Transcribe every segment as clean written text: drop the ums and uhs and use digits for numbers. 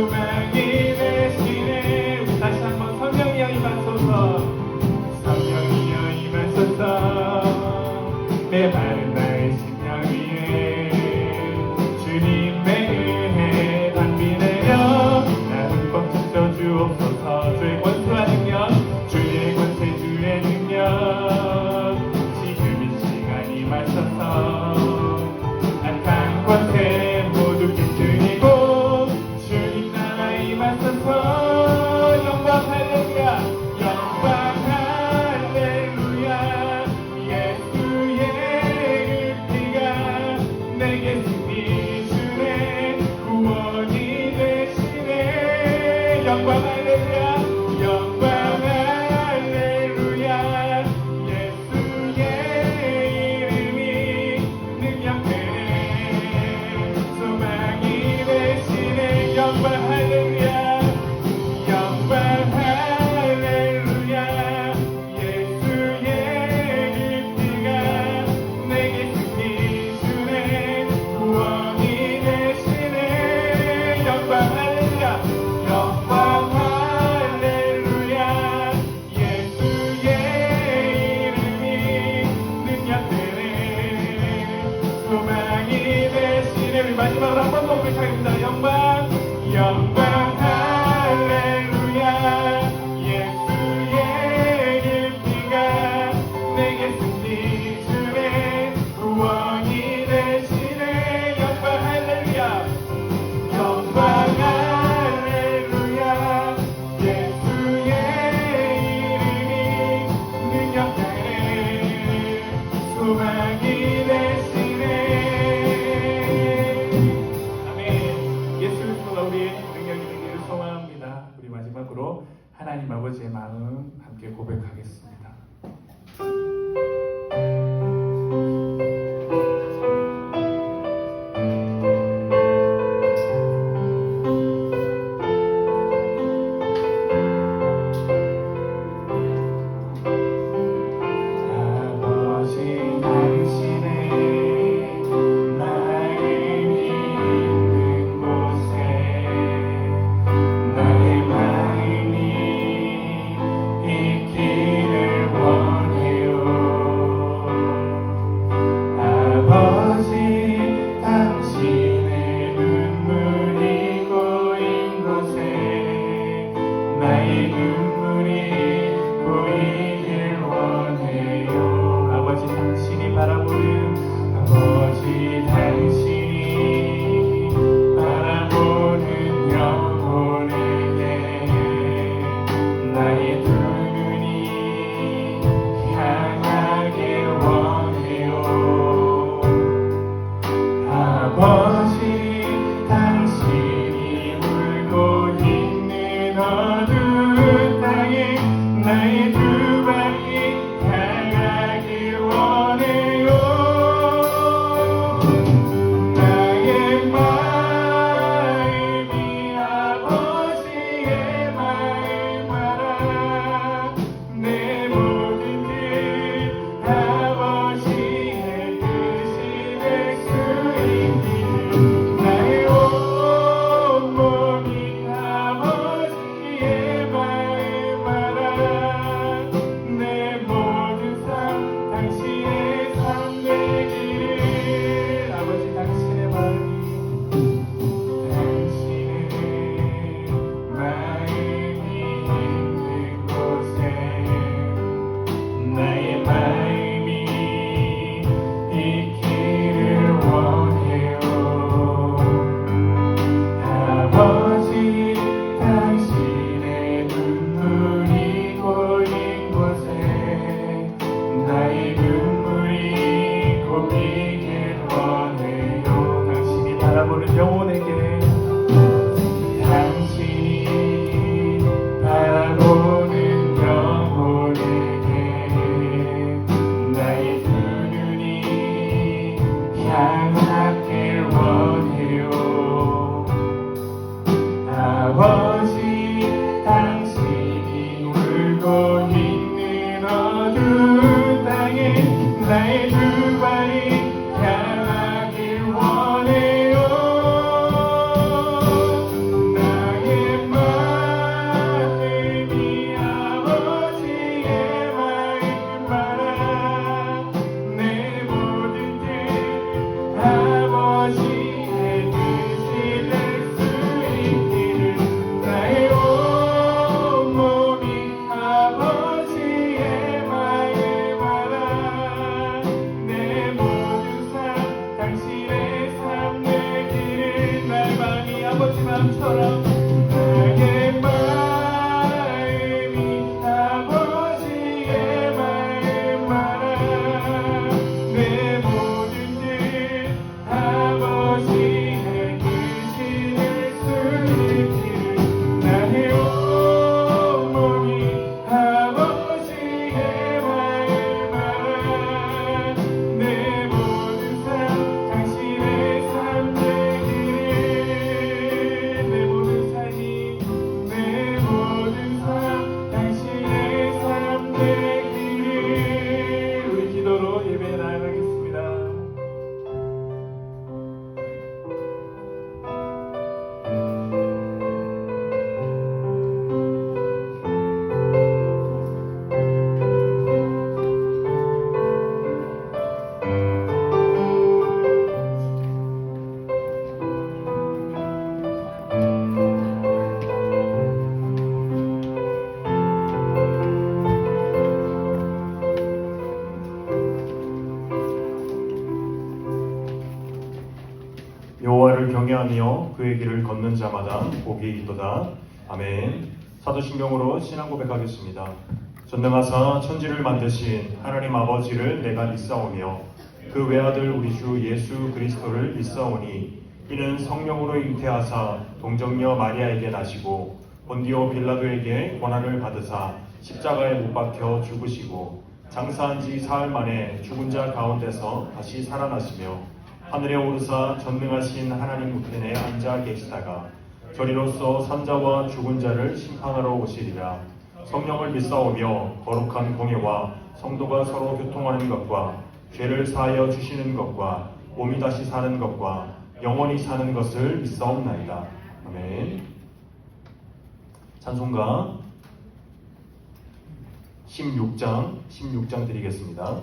소망이 되시네. 우리 다시 한번 성령이여 임하소서. 성령이여 임하소서. 내 마른 나의 심령 위에 주님의 은혜 담비내려 나 흠뻑 젖어 주옵소서. 주의 권수와 능력, 주의 권세, 주의 능력 지금 이 시간 임하소서. 악한 권세 모두 깨뜨리고 주님 나라 임하소서. 영광 할렐루야, 영광 할렐루야. 예수의 피가 내게 승리 주네. 구원이 되시네. 영광 할렐루야, 영광 할렐루야. 예수의 이름이 능력되네. 소망이 되시네. 영광 할렐루야, 영광 할렐루야. 예수의 피가 내게 승리 주네. 구원이 되시네. 영광 할렐루야, 영광 할렐루야. 예수의 이름이 능력되네. 소망이 되시네. 우리 마지막으로 한 번 더 고백하겠습니다. 영광, 영광 할렐루야. 예수의 피가 내게 승리 주네. 구원이 되시네. 영광 할렐루야, 영광 할렐루야. 예수의 이름이 능력되네. 소망이 되시네. 아멘. 예수 그리스도가 우리의 능력이 되기를 소망합니다. 우리 마지막으로 하나님 아버지의 마음 함께 고백하겠습니다. 아버지 당신의 마음이 있는 곳에 나의 마음이 있기를 원해요. 아버지 당신의 눈물이 고인 곳에 나의 눈물이 고이길 원해요. 아버지 당신이 바라보는, 아버지 당신이 바라보는 영혼에게 나의 두 눈이 향하길 원해요. 아버지 당신이 울고 있는 어두운 땅에 나의 두 발이 향하길 원해요. 나의 마음이 아버지의 마음마라 내 모든 뜻 아버지의 뜻이 될 수 있기를 나의 온몸이 아버지의 마음마라 내 모든 삶 당신의 삶 되기를. 아버지 당신의 마음이, 당신의 마음이 있는 곳에 나의 마음이 있기를 원해요. 아버지 당신의 눈물이 고인 곳에 나의 눈물이 고이길 원해요. 당신이 바라보는 영혼에게, 당신이 바라보는 영혼에게 나의 두 눈이 향하길 원해요. 아버지 당신이 울고 있는 어두운 땅에 나의 두 발이 향하길 원해요. 나의 바람처럼 나의 마음이 아버지의 마음만아 내 모든 일 아버지의 계시를 숨기를 나의 온몸이 아버지의 마음만아 내 모든 삶 당신의 삶 되기를 내 모든 삶이 내 모든 삶 당신의 삶 되기를 우리 기도로 예배 나아가겠습니다. 여호와를 경외하며 그의 길을 걷는 자마다 복이 있도다. 아멘. 사도신경으로 신앙 고백하겠습니다. 전능하사 천지를 만드신 하나님 아버지를 내가 믿사오며 그 외아들 우리 주 예수 그리스도를 믿사오니 이는 성령으로 잉태하사 동정녀 마리아에게 나시고 본디오 빌라도에게 고난을 받으사 십자가에 못 박혀 죽으시고 장사한 지 사흘 만에 죽은 자 가운데서 다시 살아나시며 하늘에 오르사 전능하신 하나님 우편에 앉아 계시다가 저리로서 산자와 죽은 자를 심판하러 오시리라. 성령을 믿사오며 거룩한 공예와 성도가 서로 교통하는 것과 죄를 사하여 주시는 것과 몸이 다시 사는 것과 영원히 사는 것을 믿사옵나이다. 아멘. 찬송가 16장 드리겠습니다.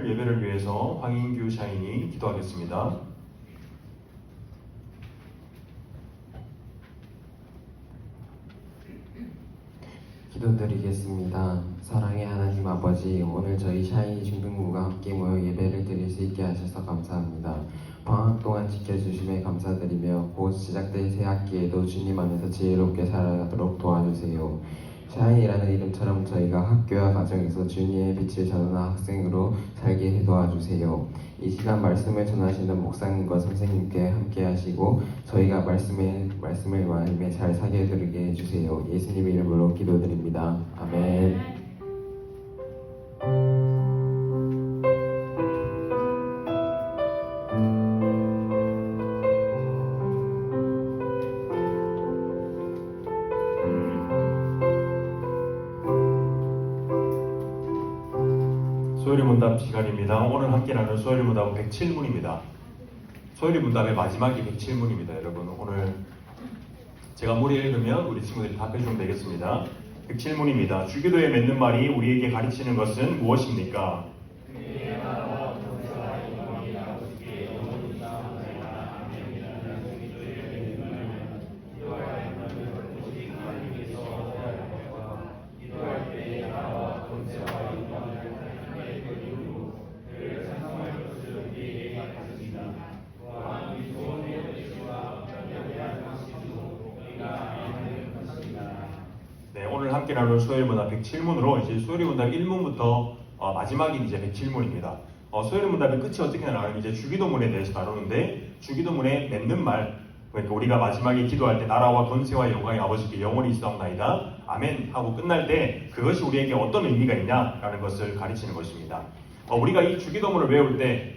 예배를 위해서 황인규 샤인이 기도하겠습니다. 기도드리겠습니다. 사랑의 하나님 아버지, 오늘 저희 샤이 중등부가 함께 모여 예배를 드릴 수 있게 하셔서 감사합니다. 방학 동안 지켜주심에 감사드리며 곧 시작될 새 학기에도 주님 안에서 지혜롭게 살아가도록 도와주세요. 샤인이라는 이름처럼 저희가 학교와 가정에서 주님의 빛을 전하는 학생으로 살게 도와주세요. 이 시간 말씀을 전하시는 목사님과 선생님께 함께 하시고 저희가 말씀을 마음에 잘 사게 되게 해주세요. 예수님의 이름으로 기도드립니다. 아멘. 소요리 문답 시간입니다. 오늘 함께 나눌 소요리 문답은 107문입니다. 소요리 문답의 마지막이 107문입니다. 여러분 오늘 제가 무리 읽으면 우리 친구들이 답해주면 되겠습니다. 107문입니다. 주기도에 맺는 말이 우리에게 가르치는 것은 무엇입니까? 네, 오늘 함께 나눌 소요리 문답 107문으로 이제 소요리 문답 1문부터 마지막인 이제 107문입니다. 소요리 문답의 끝이 어떻게 나가는 이제 주기도문에 대해서 다루는데 주기도문에 맺는 말 그러니까 우리가 마지막에 기도할 때 나라와 권세와 영광이 아버지께 영원히 있사옵나이다 아멘 하고 끝날 때 그것이 우리에게 어떤 의미가 있냐라는 것을 가르치는 것입니다. 우리가 이 주기도문을 외울 때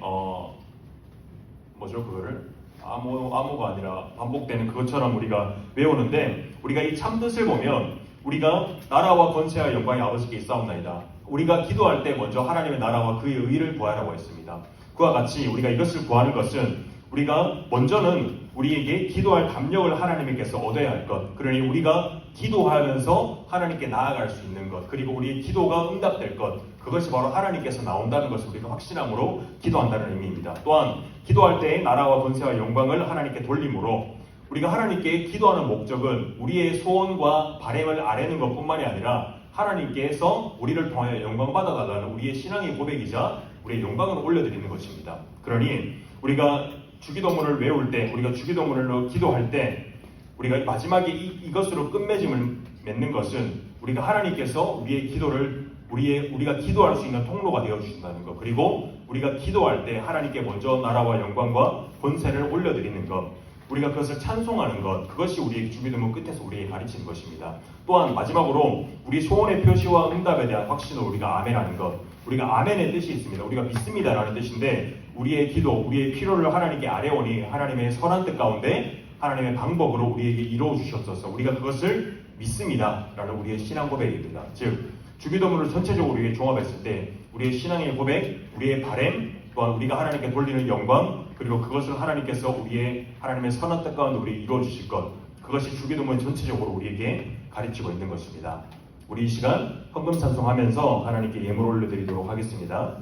뭐죠 그거를 암호가 아니라 반복되는 그것처럼 우리가 외우는데 우리가 이 참뜻을 보면 우리가 나라와 권세와 영광이 아버지께 있사옵나이다. 우리가 기도할 때 먼저 하나님의 나라와 그의 의를 구하라고 했습니다. 그와 같이 우리가 이것을 구하는 것은 우리가 먼저는 우리에게 기도할 담력을 하나님께서 얻어야 할 것, 그러니 우리가 기도하면서 하나님께 나아갈 수 있는 것, 그리고 우리의 기도가 응답될 것, 그것이 바로 하나님께서 나온다는 것을 우리가 확신함으로 기도한다는 의미입니다. 또한 기도할 때 나라와 권세와 영광을 하나님께 돌림으로 우리가 하나님께 기도하는 목적은 우리의 소원과 바람을 아뢰는 것뿐만이 아니라 하나님께서 우리를 통하여 영광 받아달라는 우리의 신앙의 고백이자 우리의 영광을 올려드리는 것입니다. 그러니 우리가 주기도문을 외울 때, 우리가 주기도문을 기도할 때, 우리가 마지막에 이것으로 끝맺음을 맺는 것은 우리가 하나님께서 우리의 기도를 우리가 기도할 수 있는 통로가 되어 주신다는 것, 그리고 우리가 기도할 때 하나님께 먼저 나라와 영광과 권세를 올려드리는 것, 우리가 그것을 찬송하는 것, 그것이 우리의 주기도문 끝에서 우리에게 가르치는 것입니다. 또한 마지막으로 우리 소원의 표시와 응답에 대한 확신을 우리가 아멘하는 것, 우리가 아멘의 뜻이 있습니다. 우리가 믿습니다라는 뜻인데 우리의 기도, 우리의 필요를 하나님께 아뢰오니 하나님의 선한 뜻 가운데 하나님의 방법으로 우리에게 이루어 주셨어서 우리가 그것을 믿습니다라는 우리의 신앙 고백입니다. 즉 주기도문을 전체적으로 우리에게 종합했을 때 우리의 신앙의 고백, 우리의 바램, 또한 우리가 하나님께 돌리는 영광, 그리고 그것을 하나님께서 하나님의 선한 뜻 가운데 우리 이루어 주실 것, 그것이 주기도문 전체적으로 우리에게 가르치고 있는 것입니다. 우리 이 시간 헌금 찬송하면서 하나님께 예물 올려드리도록 하겠습니다.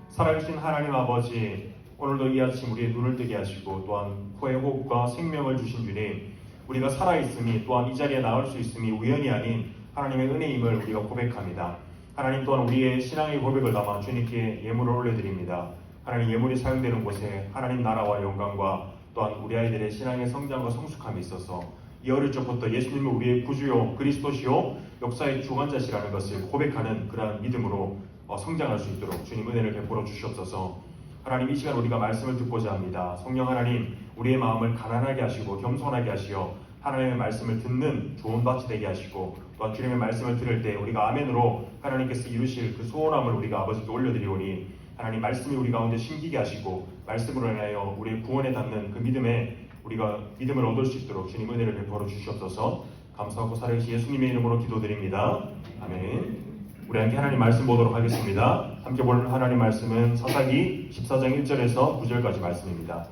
살아계신 하나님 아버지, 오늘도 이 아침 우리의 눈을 뜨게 하시고 또한 코의 호흡과 생명을 주신 주님, 우리가 살아있음이 또한 이 자리에 나올 수 있음이 우연이 아닌 하나님의 은혜임을 우리가 고백합니다. 하나님 또한 우리의 신앙의 고백을 담아 주님께 예물을 올려드립니다. 하나님 예물이 사용되는 곳에 하나님 나라와 영광과 또한 우리 아이들의 신앙의 성장과 성숙함이 있어서 이 어릴 적부터 예수님을 우리의 구주요 그리스도시요 역사의 주관자시라는 것을 고백하는 그러한 믿음으로 성장할 수 있도록 주님 은혜를 베풀어 주시옵소서. 하나님 이 시간 우리가 말씀을 듣고자 합니다. 성령 하나님 우리의 마음을 가난하게 하시고 겸손하게 하시어 하나님의 말씀을 듣는 좋은 밭이 되게 하시고 또한 주님의 말씀을 들을 때 우리가 아멘으로 하나님께서 이루실 그 소원함을 우리가 아버지께 올려드리오니 하나님 말씀이 우리 가운데 심기게 하시고 말씀으로 인하여 우리의 구원에 닿는 그 믿음에 우리가 믿음을 얻을 수 있도록 주님 은혜를 베풀어 주시옵소서. 감사하고 살아계신 예수님의 이름으로 기도드립니다. 아멘. 우리 함께 하나님 말씀 보도록 하겠습니다. 함께 볼 하나님 말씀은 사사기 14장 1절에서 9절까지 말씀입니다.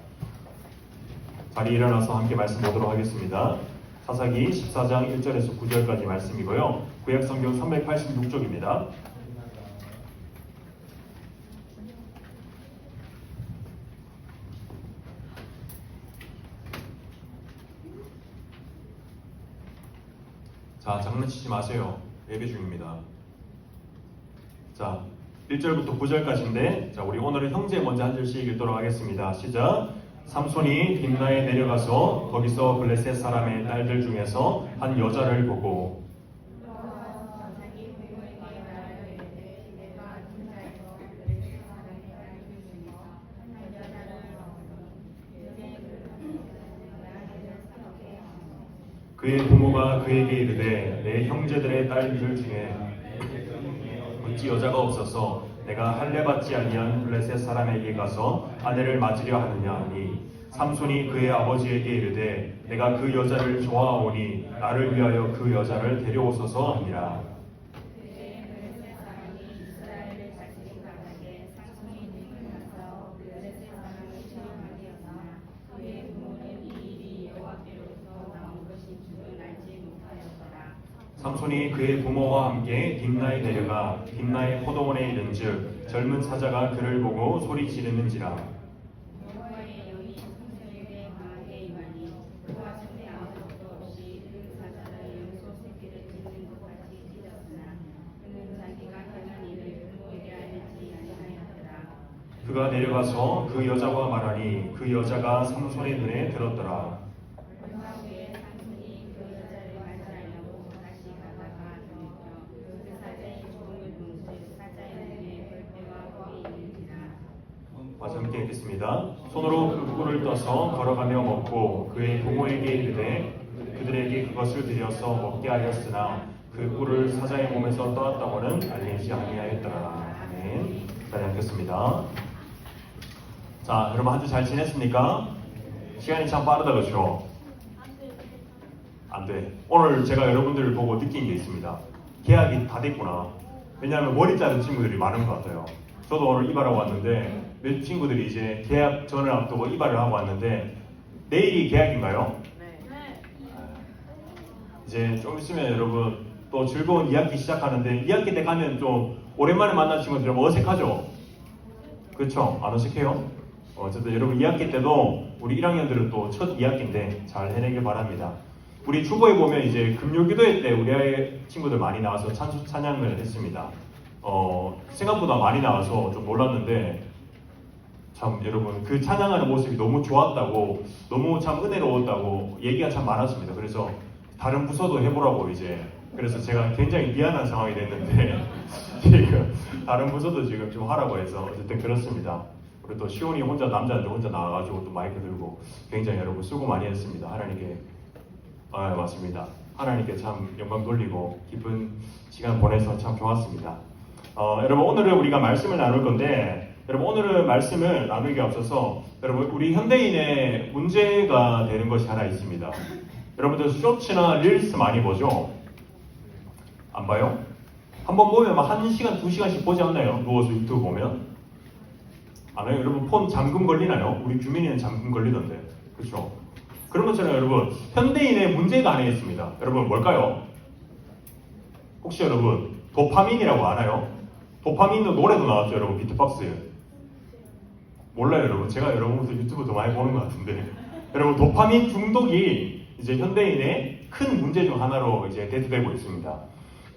자리에 일어나서 함께 말씀 보도록 하겠습니다. 사사기 14장 1절에서 9절까지 말씀이고요. 구약성경 386쪽입니다. 자, 장난치지 마세요. 예배 중입니다. 자, 1절부터 9절까지인데, 자, 우리 오늘은 형제 먼저 한 절씩 읽도록 하겠습니다. 시작. 삼손이 딥나에 내려가서 거기서 블레셋 사람의 딸들 중에서 한 여자를 보고 그의 부모가 그에게 이르되 내 형제들의 딸들 중에 어찌 여자가 없어서 내가 할례받지 아니한 블레셋 사람에게 가서 아내를 맞으려 하느냐 하니 삼손이 그의 아버지에게 이르되 내가 그 여자를 좋아하오니 나를 위하여 그 여자를 데려오소서 하니라. 삼손이 그의 부모와 함께 딥나에 내려가 딥나의 포도원에 이른즉 젊은 사자가 그를 보고 소리 지르는지라. 그가 내려가서 그 여자와 말하니 그 여자가 삼손의 눈에 들었더라. 마저 함께 읽겠습니다. 손으로 그 꿀을 떠서 걸어가며 먹고 그의 부모에게 이르되 그들에게 그것을 드려서 먹게 하였으나 그 꿀을 사자의 몸에서 떠났다고는 알리지 아니하였더라. 아멘. 잘 읽겠습니다. 자, 여러분 한 주 잘 지냈습니까? 시간이 참 빠르다 그렇죠? 안 돼. 오늘 제가 여러분들을 보고 느낀 게 있습니다. 계약이 다 됐구나. 왜냐하면 머리 자른 친구들이 많은 것 같아요. 저도 오늘 이발하고 왔는데 몇 친구들이 이제 계약 전을 앞두고 이발을 하고 왔는데 내일이 계약인가요? 네. 이제 좀 있으면 여러분 또 즐거운 2학기 시작하는데 2학기 때 가면 좀 오랜만에 만난 친구들이 어색하죠? 그렇죠? 안 어색해요? 어쨌든 여러분 2학기 때도 우리 1학년들은 또 첫 2학기인데 잘 해내길 바랍니다. 우리 주보에 보면 이제 금요기도회 때 우리 아이 친구들 많이 나와서 찬양을 했습니다. 생각보다 많이 나와서 좀 놀랐는데 참 여러분 그 찬양하는 모습이 너무 좋았다고 너무 참 은혜로웠다고 얘기가 참 많았습니다. 그래서 다른 부서도 해보라고 이제 그래서 제가 굉장히 미안한 상황이 됐는데 지금 다른 부서도 지금 좀 하라고 해서 어쨌든 그렇습니다. 우리 또 시온이 혼자 남자인데 혼자 나와가지고 또 마이크 들고 굉장히 여러분 수고 많이 했습니다. 하나님께 맞습니다. 하나님께 참 영광 돌리고 기쁜 시간 보내서 참 좋았습니다. 여러분 오늘은 우리가 말씀을 나눌 건데 여러분 오늘은 말씀을 나누기 앞서서 여러분 우리 현대인의 문제가 되는 것이 하나 있습니다. 여러분들 쇼츠나 릴스 많이 보죠? 안 봐요? 한번 보면 막 1시간, 2시간씩 보지 않나요? 누워서 유튜브 보면? 안 해요? 여러분 폰 잠금 걸리나요? 우리 규민이는 잠금 걸리던데 그렇죠? 그런 것처럼 여러분 현대인의 문제가 안에 있습니다. 여러분 뭘까요? 혹시 여러분 도파민이라고 아나요? 도파민은 노래도 나왔죠 여러분 비트박스에. 몰라요 여러분? 제가 여러분부터 유튜브 더 많이 보는 것 같은데 여러분 도파민 중독이 이제 현대인의 큰 문제 중 하나로 이제 대두되고 있습니다.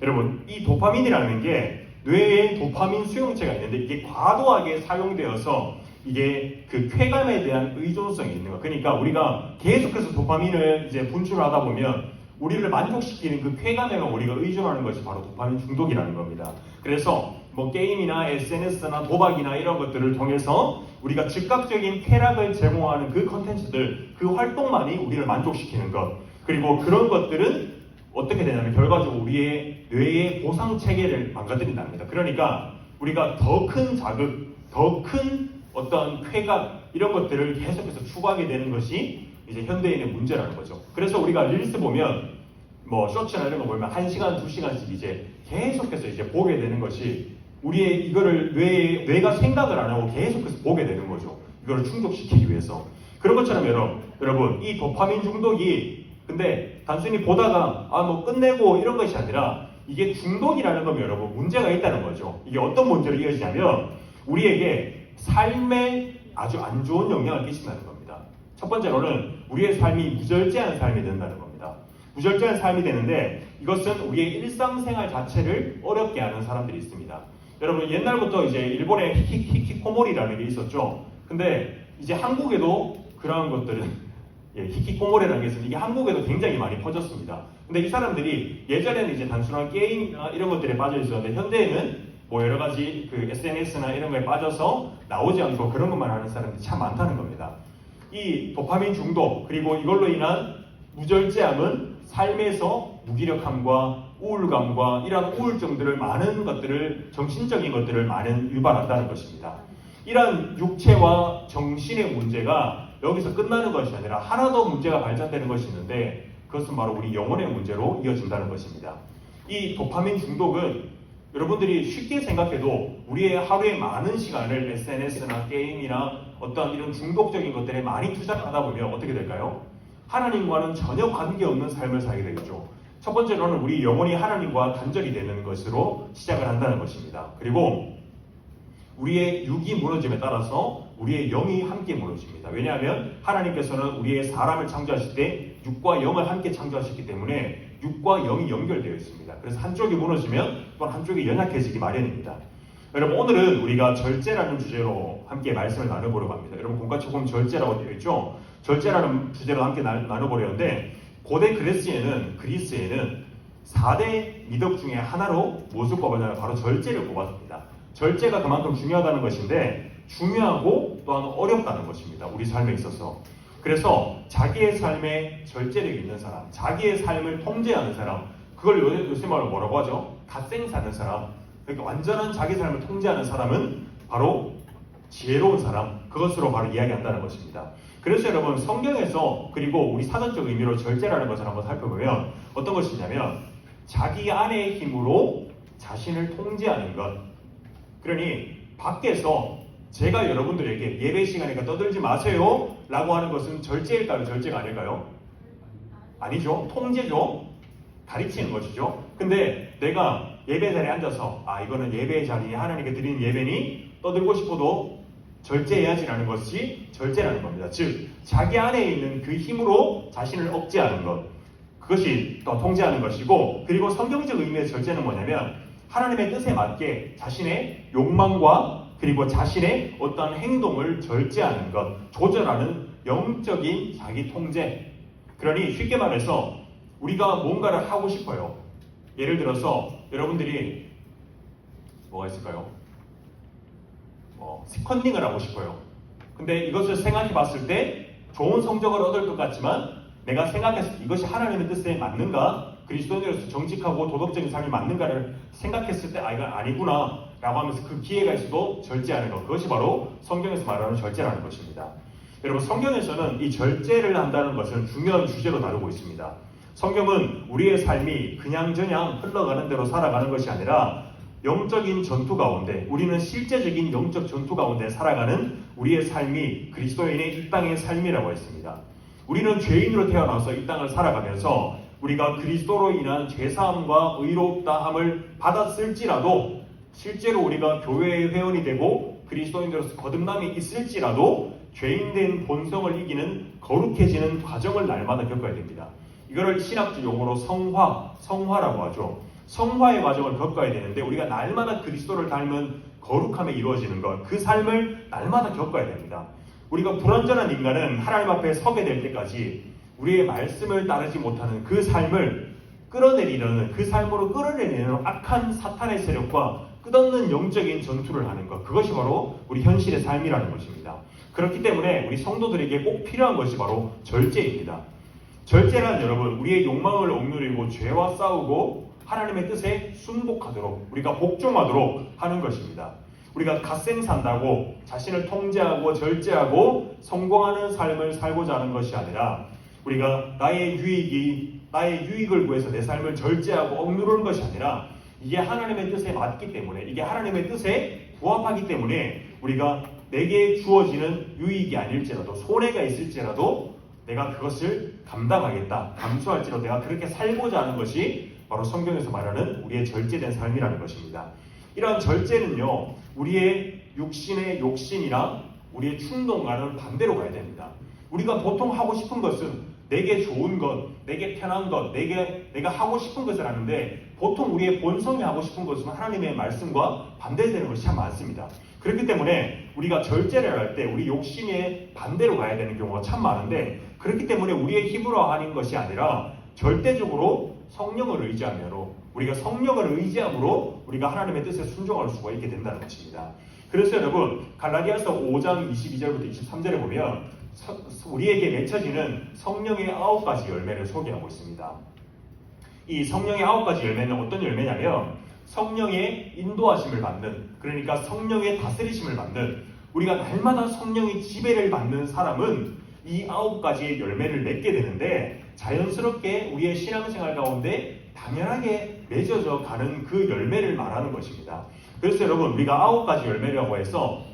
여러분 이 도파민이라는 게 뇌에 도파민 수용체가 있는데 이게 과도하게 사용되어서 이게 그 쾌감에 대한 의존성이 있는 거. 그러니까 우리가 계속해서 도파민을 이제 분출하다 보면 우리를 만족시키는 그 쾌감에만 우리가 의존하는 것이 바로 도파민 중독이라는 겁니다. 그래서 뭐 게임이나 SNS나 도박이나 이런 것들을 통해서 우리가 즉각적인 쾌락을 제공하는 그 컨텐츠들, 그 활동만이 우리를 만족시키는 것. 그리고 그런 것들은 어떻게 되냐면 결과적으로 우리의 뇌의 보상 체계를 망가뜨린답니다. 그러니까 우리가 더 큰 자극, 더 큰 어떤 쾌감 이런 것들을 계속해서 추구하게 되는 것이 이제 현대인의 문제라는 거죠. 그래서 우리가 릴스 보면 뭐 쇼츠나 이런 거 보면 1시간, 2시간씩 이제 계속해서 이제 보게 되는 것이 우리의 이거를 뇌가 생각을 안 하고 계속해서 보게 되는 거죠. 이거를 충족시키기 위해서. 그런 것처럼 여러분 이 도파민 중독이 근데 단순히 보다가 뭐 끝내고 이런 것이 아니라 이게 중독이라는 거면 여러분 문제가 있다는 거죠. 이게 어떤 문제로 이어지냐면 우리에게 삶에 아주 안 좋은 영향을 끼친다는 겁니다. 첫 번째로는 우리의 삶이 무절제한 삶이 된다는 겁니다. 무절제한 삶이 되는데 이것은 우리의 일상생활 자체를 어렵게 하는 사람들이 있습니다. 여러분 옛날부터 이제 일본에 히키코모리라는 게 있었죠. 근데 이제 한국에도 그러한 것들은 히키코모리라는 게 있습니다. 이게 한국에도 굉장히 많이 퍼졌습니다. 근데 이 사람들이 예전에는 이제 단순한 게임이나 이런 것들에 빠져 있었는데 현대에는 뭐 여러 가지 그 SNS나 이런 거에 빠져서 나오지 않고 그런 것만 하는 사람들이 참 많다는 겁니다. 이 도파민 중독 그리고 이걸로 인한 무절제함은 삶에서 무기력함과 우울감과 이러한 우울증들을 많은 것들을 정신적인 것들을 많이 유발한다는 것입니다. 이러한 육체와 정신의 문제가 여기서 끝나는 것이 아니라 하나 더 문제가 발전되는 것이 있는데 그것은 바로 우리 영혼의 문제로 이어진다는 것입니다. 이 도파민 중독은 여러분들이 쉽게 생각해도 우리의 하루에 많은 시간을 SNS나 게임이나 어떤 이런 중독적인 것들에 많이 투자하다 보면 어떻게 될까요? 하나님과는 전혀 관계없는 삶을 살게 되겠죠. 첫 번째로는 우리 영혼이 하나님과 단절이 되는 것으로 시작을 한다는 것입니다. 그리고 우리의 육이 무너짐에 따라서 우리의 영이 함께 무너집니다. 왜냐하면 하나님께서는 우리의 사람을 창조하실 때 육과 영을 함께 창조하셨기 때문에 육과 영이 연결되어 있습니다. 그래서 한쪽이 무너지면 또 한쪽이 연약해지기 마련입니다. 여러분 오늘은 우리가 절제라는 주제로 함께 말씀을 나눠보려고 합니다. 여러분 공과체 보면 절제라고 되어 있죠. 절제라는 주제로 함께 나눠보려는데 고대 그리스에는 4대 미덕 중에 하나로 무엇을 꼽았냐면 바로 절제를 꼽았습니다. 절제가 그만큼 중요하다는 것인데 중요하고 또한 어렵다는 것입니다. 우리 삶에 있어서. 그래서 자기의 삶에 절제력이 있는 사람, 자기의 삶을 통제하는 사람, 그걸 요새 말로 뭐라고 하죠? 갓생 사는 사람. 그러니까 완전한 자기 삶을 통제하는 사람은 바로 지혜로운 사람, 그것으로 바로 이야기한다는 것입니다. 그래서 여러분 성경에서 그리고 우리 사전적 의미로 절제라는 것을 한번 살펴보면 어떤 것이냐면 자기 안의 힘으로 자신을 통제하는 것. 그러니 밖에서 제가 여러분들에게 예배 시간이니까 떠들지 마세요 라고 하는 것은 절제일까요? 절제가 아닐까요? 아니죠. 통제죠. 가르치는 것이죠. 근데 내가 예배 자리에 앉아서 이거는 예배의 자리에 하나님께 드리는 예배니 떠들고 싶어도 절제해야지라는 것이 절제라는 겁니다. 즉 자기 안에 있는 그 힘으로 자신을 억제하는 것, 그것이 또 통제하는 것이고, 그리고 성경적 의미의 절제는 뭐냐면 하나님의 뜻에 맞게 자신의 욕망과 그리고 자신의 어떤 행동을 절제하는 것, 조절하는 영적인 자기 통제. 그러니 쉽게 말해서 우리가 뭔가를 하고 싶어요. 예를 들어서 여러분들이 뭐가 있을까요? 스컨닝을 하고 싶어요. 근데 이것을 생각해 봤을 때 좋은 성적을 얻을 것 같지만 내가 생각했을 때 이것이 하나님의 뜻에 맞는가? 그리스도인으로서 정직하고 도덕적인 삶이 맞는가를 생각했을 때 이건 아니구나 라고 하면서 그 기회가 있어도 절제하는 것, 그것이 바로 성경에서 말하는 절제라는 것입니다. 여러분 성경에서는 이 절제를 한다는 것을 중요한 주제로 다루고 있습니다. 성경은 우리의 삶이 그냥저냥 흘러가는 대로 살아가는 것이 아니라 영적인 전투 가운데, 우리는 실제적인 영적 전투 가운데 살아가는 우리의 삶이 그리스도인의 이 땅의 삶이라고 했습니다. 우리는 죄인으로 태어나서 이 땅을 살아가면서 우리가 그리스도로 인한 죄사함과 의롭다함을 받았을지라도, 실제로 우리가 교회의 회원이 되고 그리스도인으로서 거듭남이 있을지라도 죄인된 본성을 이기는 거룩해지는 과정을 날마다 겪어야 됩니다. 이거를 신학적 용어로 성화라고 하죠. 성화의 과정을 겪어야 되는데 우리가 날마다 그리스도를 닮은 거룩함에 이루어지는 것, 그 삶을 날마다 겪어야 됩니다. 우리가 불완전한 인간은 하나님 앞에 서게 될 때까지 우리의 말씀을 따르지 못하는 그 삶을 끌어내리려는, 그 삶으로 끌어내리는 악한 사탄의 세력과 끝없는 영적인 전투를 하는 것, 그것이 바로 우리 현실의 삶이라는 것입니다. 그렇기 때문에 우리 성도들에게 꼭 필요한 것이 바로 절제입니다. 절제란 여러분, 우리의 욕망을 억누르고 죄와 싸우고 하나님의 뜻에 순복하도록, 우리가 복종하도록 하는 것입니다. 우리가 갓생 산다고 자신을 통제하고 절제하고 성공하는 삶을 살고자 하는 것이 아니라 우리가 나의 유익을 구해서 내 삶을 절제하고 억누르는 것이 아니라 이게 하나님의 뜻에 맞기 때문에, 이게 하나님의 뜻에 부합하기 때문에 우리가 내게 주어지는 유익이 아닐지라도, 손해가 있을지라도 내가 그것을 감당하겠다, 감수할지라도 내가 그렇게 살고자 하는 것이 바로 성경에서 말하는 우리의 절제된 삶이라는 것입니다. 이러한 절제는요, 우리의 육신의 욕심이나 우리의 충동과는 반대로 가야 됩니다. 우리가 보통 하고 싶은 것은 내게 좋은 것, 내게 편한 것, 내가 하고 싶은 것을 하는데 보통 우리의 본성이 하고 싶은 것은 하나님의 말씀과 반대되는 것이 참 많습니다. 그렇기 때문에 우리가 절제를 할 때 우리 욕심의 반대로 가야 되는 경우가 참 많은데 그렇기 때문에 우리의 힘으로 하는 것이 아니라 절대적으로 성령을 의지함으로 우리가 성령을 의지함으로 우리가 하나님의 뜻에 순종할 수가 있게 된다는 것입니다. 그래서 여러분 갈라디아서 5장 22절부터 23절에 보면 우리에게 맺혀지는 성령의 9가지 열매를 소개하고 있습니다. 이 성령의 9가지 열매는 어떤 열매냐면 성령의 인도하심을 받는, 그러니까 성령의 다스리심을 받는, 우리가 날마다 성령의 지배를 받는 사람은 이 9가지의 열매를 맺게 되는데 자연스럽게 우리의 신앙생활 가운데 당연하게 맺어져 가는 그 열매를 말하는 것입니다. 그래서 여러분 우리가 9가지 열매라고 해서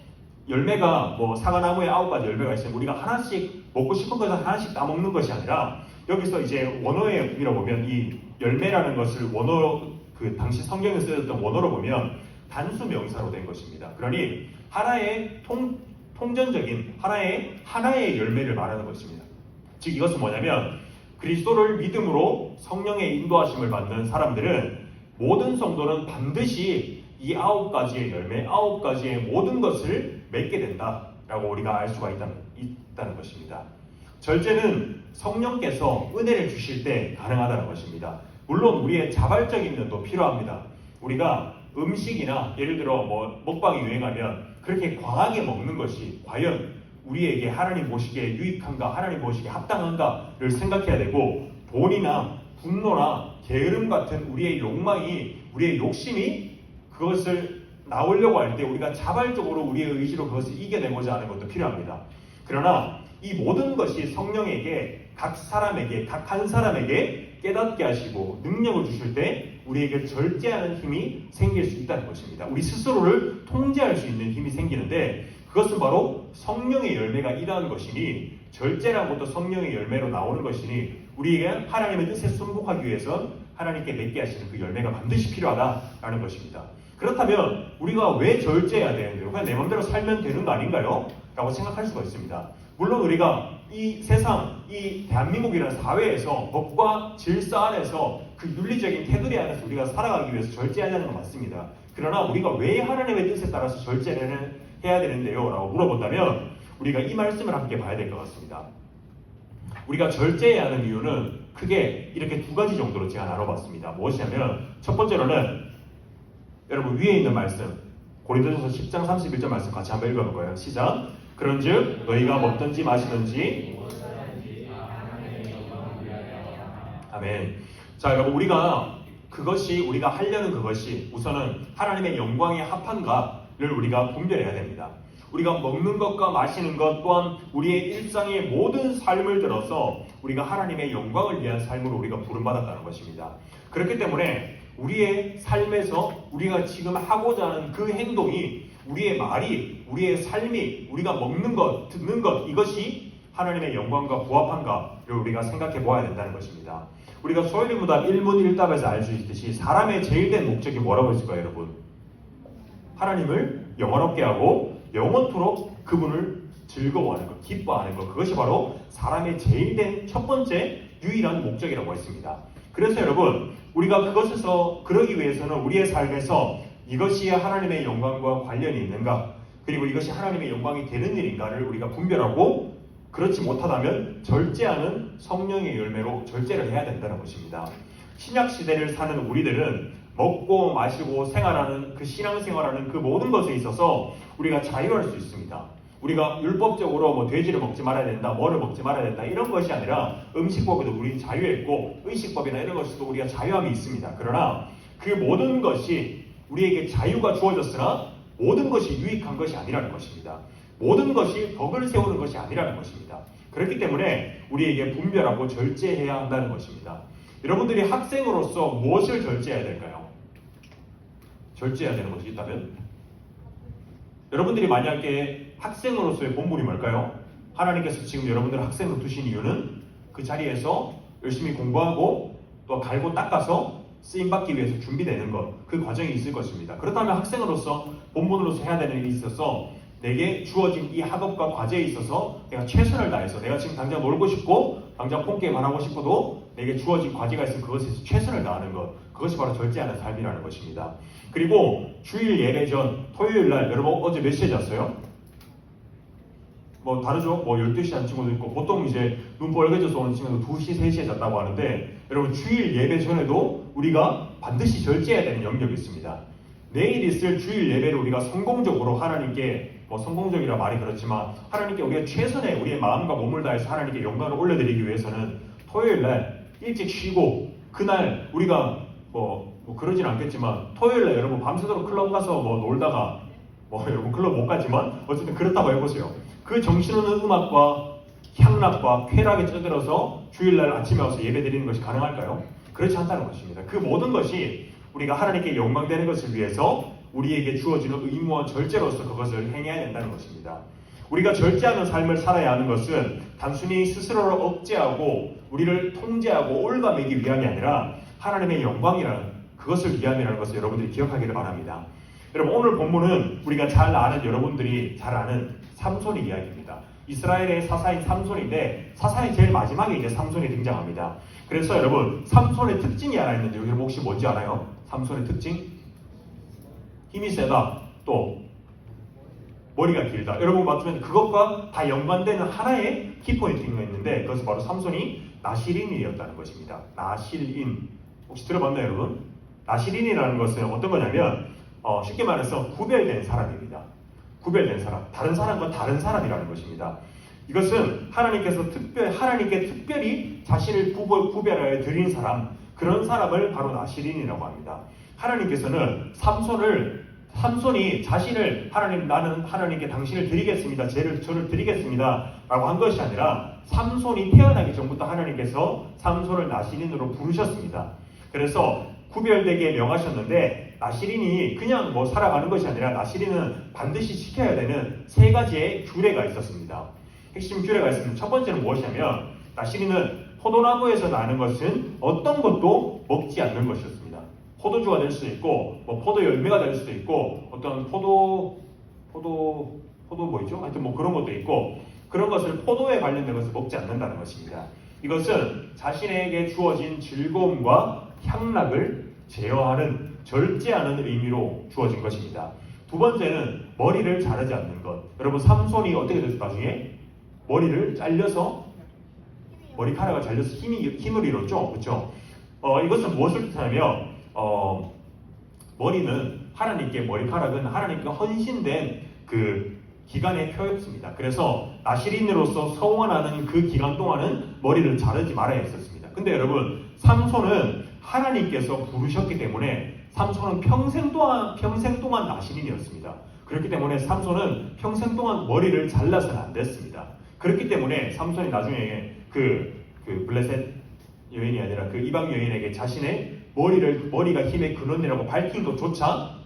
열매가 뭐 사과나무에 9가지 열매가 있으면 우리가 하나씩 먹고 싶은 것을 하나씩 따먹는 것이 아니라 여기서 이제 원어에 보면 이 열매라는 것을 원어 그 당시 성경에 쓰였던 원어로 보면 단수 명사로 된 것입니다. 그러니 하나의 통전적인 하나의 열매를 말하는 것입니다. 즉 이것은 뭐냐면 그리스도를 믿음으로 성령의 인도하심을 받는 사람들은 모든 성도는 반드시 이 9가지의 열매, 9가지의 모든 것을 맺게 된다라고 우리가 알 수가 있다는 것입니다. 절제는 성령께서 은혜를 주실 때 가능하다는 것입니다. 물론 우리의 자발적인 면도 필요합니다. 우리가 음식이나 예를 들어 뭐 먹방이 유행하면 그렇게 과하게 먹는 것이 과연 우리에게 하나님 보시기에 유익한가, 하나님 보시기에 합당한가를 생각해야 되고 돈이나 분노나 게으름 같은 우리의 욕망이, 우리의 욕심이 그것을 나오려고 할 때 우리가 자발적으로 우리의 의지로 그것을 이겨내고자 하는 것도 필요합니다. 그러나 이 모든 것이 성령에게 각 한 사람에게 깨닫게 하시고 능력을 주실 때 우리에게 절제하는 힘이 생길 수 있다는 것입니다. 우리 스스로를 통제할 수 있는 힘이 생기는데 그것은 바로 성령의 열매가 일하는 것이니 절제란 것도 성령의 열매로 나오는 것이니 우리에게 하나님의 뜻에 순복하기 위해선 하나님께 맺게 하시는 그 열매가 반드시 필요하다라는 것입니다. 그렇다면 우리가 왜 절제해야 되는데요? 그냥 내 마음대로 살면 되는 거 아닌가요? 라고 생각할 수가 있습니다. 물론 우리가 이 세상, 이 대한민국이라는 사회에서 법과 질서 안에서 그 윤리적인 테두리 안에서 우리가 살아가기 위해서 절제하자는 건 맞습니다. 그러나 우리가 왜 하나님의 뜻에 따라서 절제를 해야 되는데요? 라고 물어본다면 우리가 이 말씀을 함께 봐야 될 것 같습니다. 우리가 절제해야 하는 이유는 크게 이렇게 2가지 정도로 제가 나눠봤습니다. 무엇이냐면 첫 번째로는 여러분 위에 있는 말씀 고린도전서 10장 31절 말씀 같이 한번 읽어볼 거예요. 시작. 그런즉 너희가 먹든지 마시든지 아멘. 자 여러분 우리가 하려는 그것이 우선은 하나님의 영광에 합한가를 우리가 분별해야 됩니다. 우리가 먹는 것과 마시는 것 또한 우리의 일상의 모든 삶을 들어서 우리가 하나님의 영광을 위한 삶으로 우리가 부름받았다는 것입니다. 그렇기 때문에 우리의 삶에서 우리가 지금 하고자 하는 그 행동이 우리의 말이, 우리의 삶이, 우리가 먹는 것, 듣는 것 이것이 하나님의 영광과 부합한가를 우리가 생각해 보아야 된다는 것입니다. 우리가 소요리문답 1문 1답에서 알 수 있듯이 사람의 제일 된 목적이 뭐라고 했을까요 여러분? 하나님을 영원롭게 하고 영원토록 그분을 즐거워하는 것, 기뻐하는 것 그것이 바로 사람의 제일 된 첫 번째 유일한 목적이라고 했습니다. 그래서 여러분 우리가 그러기 위해서는 우리의 삶에서 이것이 하나님의 영광과 관련이 있는가 그리고 이것이 하나님의 영광이 되는 일인가를 우리가 분별하고 그렇지 못하다면 절제하는 성령의 열매로 절제를 해야 된다는 것입니다. 신약 시대를 사는 우리들은 먹고 마시고 생활하는 그 신앙생활하는 그 모든 것에 있어서 우리가 자유할 수 있습니다. 우리가 율법적으로 뭐 돼지를 먹지 말아야 된다, 뭐를 먹지 말아야 된다 이런 것이 아니라 음식법에도 우리 자유했고 의식법이나 이런 것에도 우리가 자유함이 있습니다. 그러나 그 모든 것이 우리에게 자유가 주어졌으나 모든 것이 유익한 것이 아니라는 것입니다. 모든 것이 덕을 세우는 것이 아니라는 것입니다. 그렇기 때문에 우리에게 분별하고 절제해야 한다는 것입니다. 여러분들이 학생으로서 무엇을 절제해야 될까요? 절제해야 되는 것이 있다면? 여러분들이 만약에 학생으로서의 본분이 뭘까요? 하나님께서 지금 여러분들을 학생으로 두신 이유는 그 자리에서 열심히 공부하고 또 갈고 닦아서 쓰임받기 위해서 준비되는 것, 그 과정이 있을 것입니다. 그렇다면 학생으로서 본분으로서 해야 되는 일이 있어서 내게 주어진 이 학업과 과제에 있어서 내가 최선을 다해서 내가 지금 당장 놀고 싶고 당장 폰게임 하고 싶어도 내게 주어진 과제가 있으면 그것에서 최선을 다하는 것, 그것이 바로 절제하는 삶이라는 것입니다. 그리고 주일 예배 전 토요일 날 여러분 어제 몇 시에 잤어요? 뭐 다르죠? 뭐 12시에 자는 친구도 있고 보통 이제 눈 빨개져서 오는 친구도 2시, 3시에 잤다고 하는데 여러분 주일 예배 전에도 우리가 반드시 절제해야 되는 영역이 있습니다. 내일 있을 주일 예배를 우리가 성공적으로 하나님께 뭐 성공적이라 말이 그렇지만 하나님께 우리가 최선의 우리의 마음과 몸을 다해서 하나님께 영광을 올려드리기 위해서는 토요일 날 일찍 쉬고 그날 우리가 뭐 그러진 않겠지만 토요일 날 여러분 밤새도록 클럽 가서 뭐 놀다가 뭐 여러분 클럽 못 가지만 어쨌든 그렇다고 해보세요. 그 정신없는 음악과 향락과 쾌락에 쩌들어서 주일날 아침에 와서 예배 드리는 것이 가능할까요? 그렇지 않다는 것입니다. 그 모든 것이 우리가 하나님께 영광되는 것을 위해서 우리에게 주어지는 의무와 절제로서 그것을 행해야 된다는 것입니다. 우리가 절제하는 삶을 살아야 하는 것은 단순히 스스로를 억제하고 우리를 통제하고 올가매기 위함이 아니라 하나님의 영광이라는 그것을 위함이라는 것을 여러분들이 기억하기를 바랍니다. 여러분 오늘 본문은 우리가 잘 아는 여러분들이 잘 아는 삼손의 이야기입니다. 이스라엘의 사사인 삼손인데 사사의 제일 마지막에 이제 삼손이 등장합니다. 그래서 여러분 삼손의 특징이 하나 있는데 여러분 혹시 뭔지 알아요? 삼손의 특징? 힘이 세다. 또 머리가 길다. 여러분 맞추면 그것과 다 연관되는 하나의 키포인트가 있는데 그것은 바로 삼손이 나시린이었다는 것입니다. 나실인 혹시 들어봤나요 여러분? 나시린이라는 것은 어떤 거냐면 쉽게 말해서 구별된 사람입니다. 구별된 사람, 다른 사람과 다른 사람이라는 것입니다. 이것은 하나님께 특별히 자신을 구별하여 드린 사람, 그런 사람을 바로 나시린이라고 합니다. 하나님께서는 삼손이 자신을 나는 하나님께 당신을 드리겠습니다. 저를 드리겠습니다. 라고 한 것이 아니라 삼손이 태어나기 전부터 하나님께서 삼손을 나시린으로 부르셨습니다. 그래서 구별되게 명하셨는데 나시린이 그냥 뭐 살아가는 것이 아니라 나시린은 반드시 지켜야 되는 3가지의 규례가 있었습니다. 핵심 규례가 있습니다. 첫 번째는 무엇이냐면 나시린은 포도나무에서 나는 것은 어떤 것도 먹지 않는 것이었습니다. 포도주가 될 수도 있고 뭐 포도 열매가 될 수도 있고 어떤 포도 뭐 있죠? 하여튼 뭐 그런 것도 있고 그런 것을 포도에 관련된 것을 먹지 않는다는 것입니다. 이것은 자신에게 주어진 즐거움과 향락을 제어하는 절제하는 의미로 주어진 것입니다. 두 번째는 머리를 자르지 않는 것. 여러분 삼손이 어떻게 됐어? 나중에 머리를 잘려서 머리카락을 잘려서 힘을 잃었죠, 그렇죠? 이것은 무엇을 뜻하냐면 머리카락은 하나님께 헌신된 그 기간의 표였습니다. 그래서 나시린으로서 서원하는 그 기간 동안은 머리를 자르지 말아야 했었습니다. 근데 여러분 삼손은 하나님께서 부르셨기 때문에 삼손은 평생 동안 나시린이었습니다. 그렇기 때문에 삼손은 평생 동안 머리를 잘라서는 안 됐습니다. 그렇기 때문에 삼손이 나중에 그 블레셋 여인이 아니라 그 이방 여인에게 자신의 머리가 힘의 근원이라고 밝힌 것조차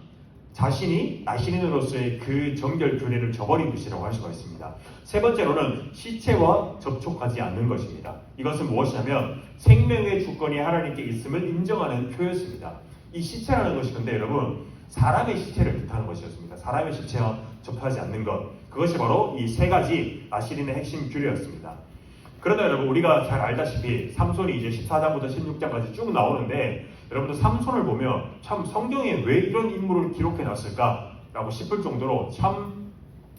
자신이 나시린으로서의 그 정결 규례를 저버린 것이라고 할 수가 있습니다. 세 번째로는 시체와 접촉하지 않는 것입니다. 이것은 무엇이냐면 생명의 주권이 하나님께 있음을 인정하는 표였습니다. 이 시체라는 것이 근데 여러분 사람의 시체를 뜻하는 것이었습니다. 사람의 시체와 접하지 않는 것, 그것이 바로 이 3가지 나시린의 핵심 규례였습니다. 그러나 여러분 우리가 잘 알다시피 삼손이 이제 14장부터 16장까지 쭉 나오는데 여러분들 삼손을 보면 참 성경에 왜 이런 인물을 기록해 놨을까 라고 싶을 정도로 참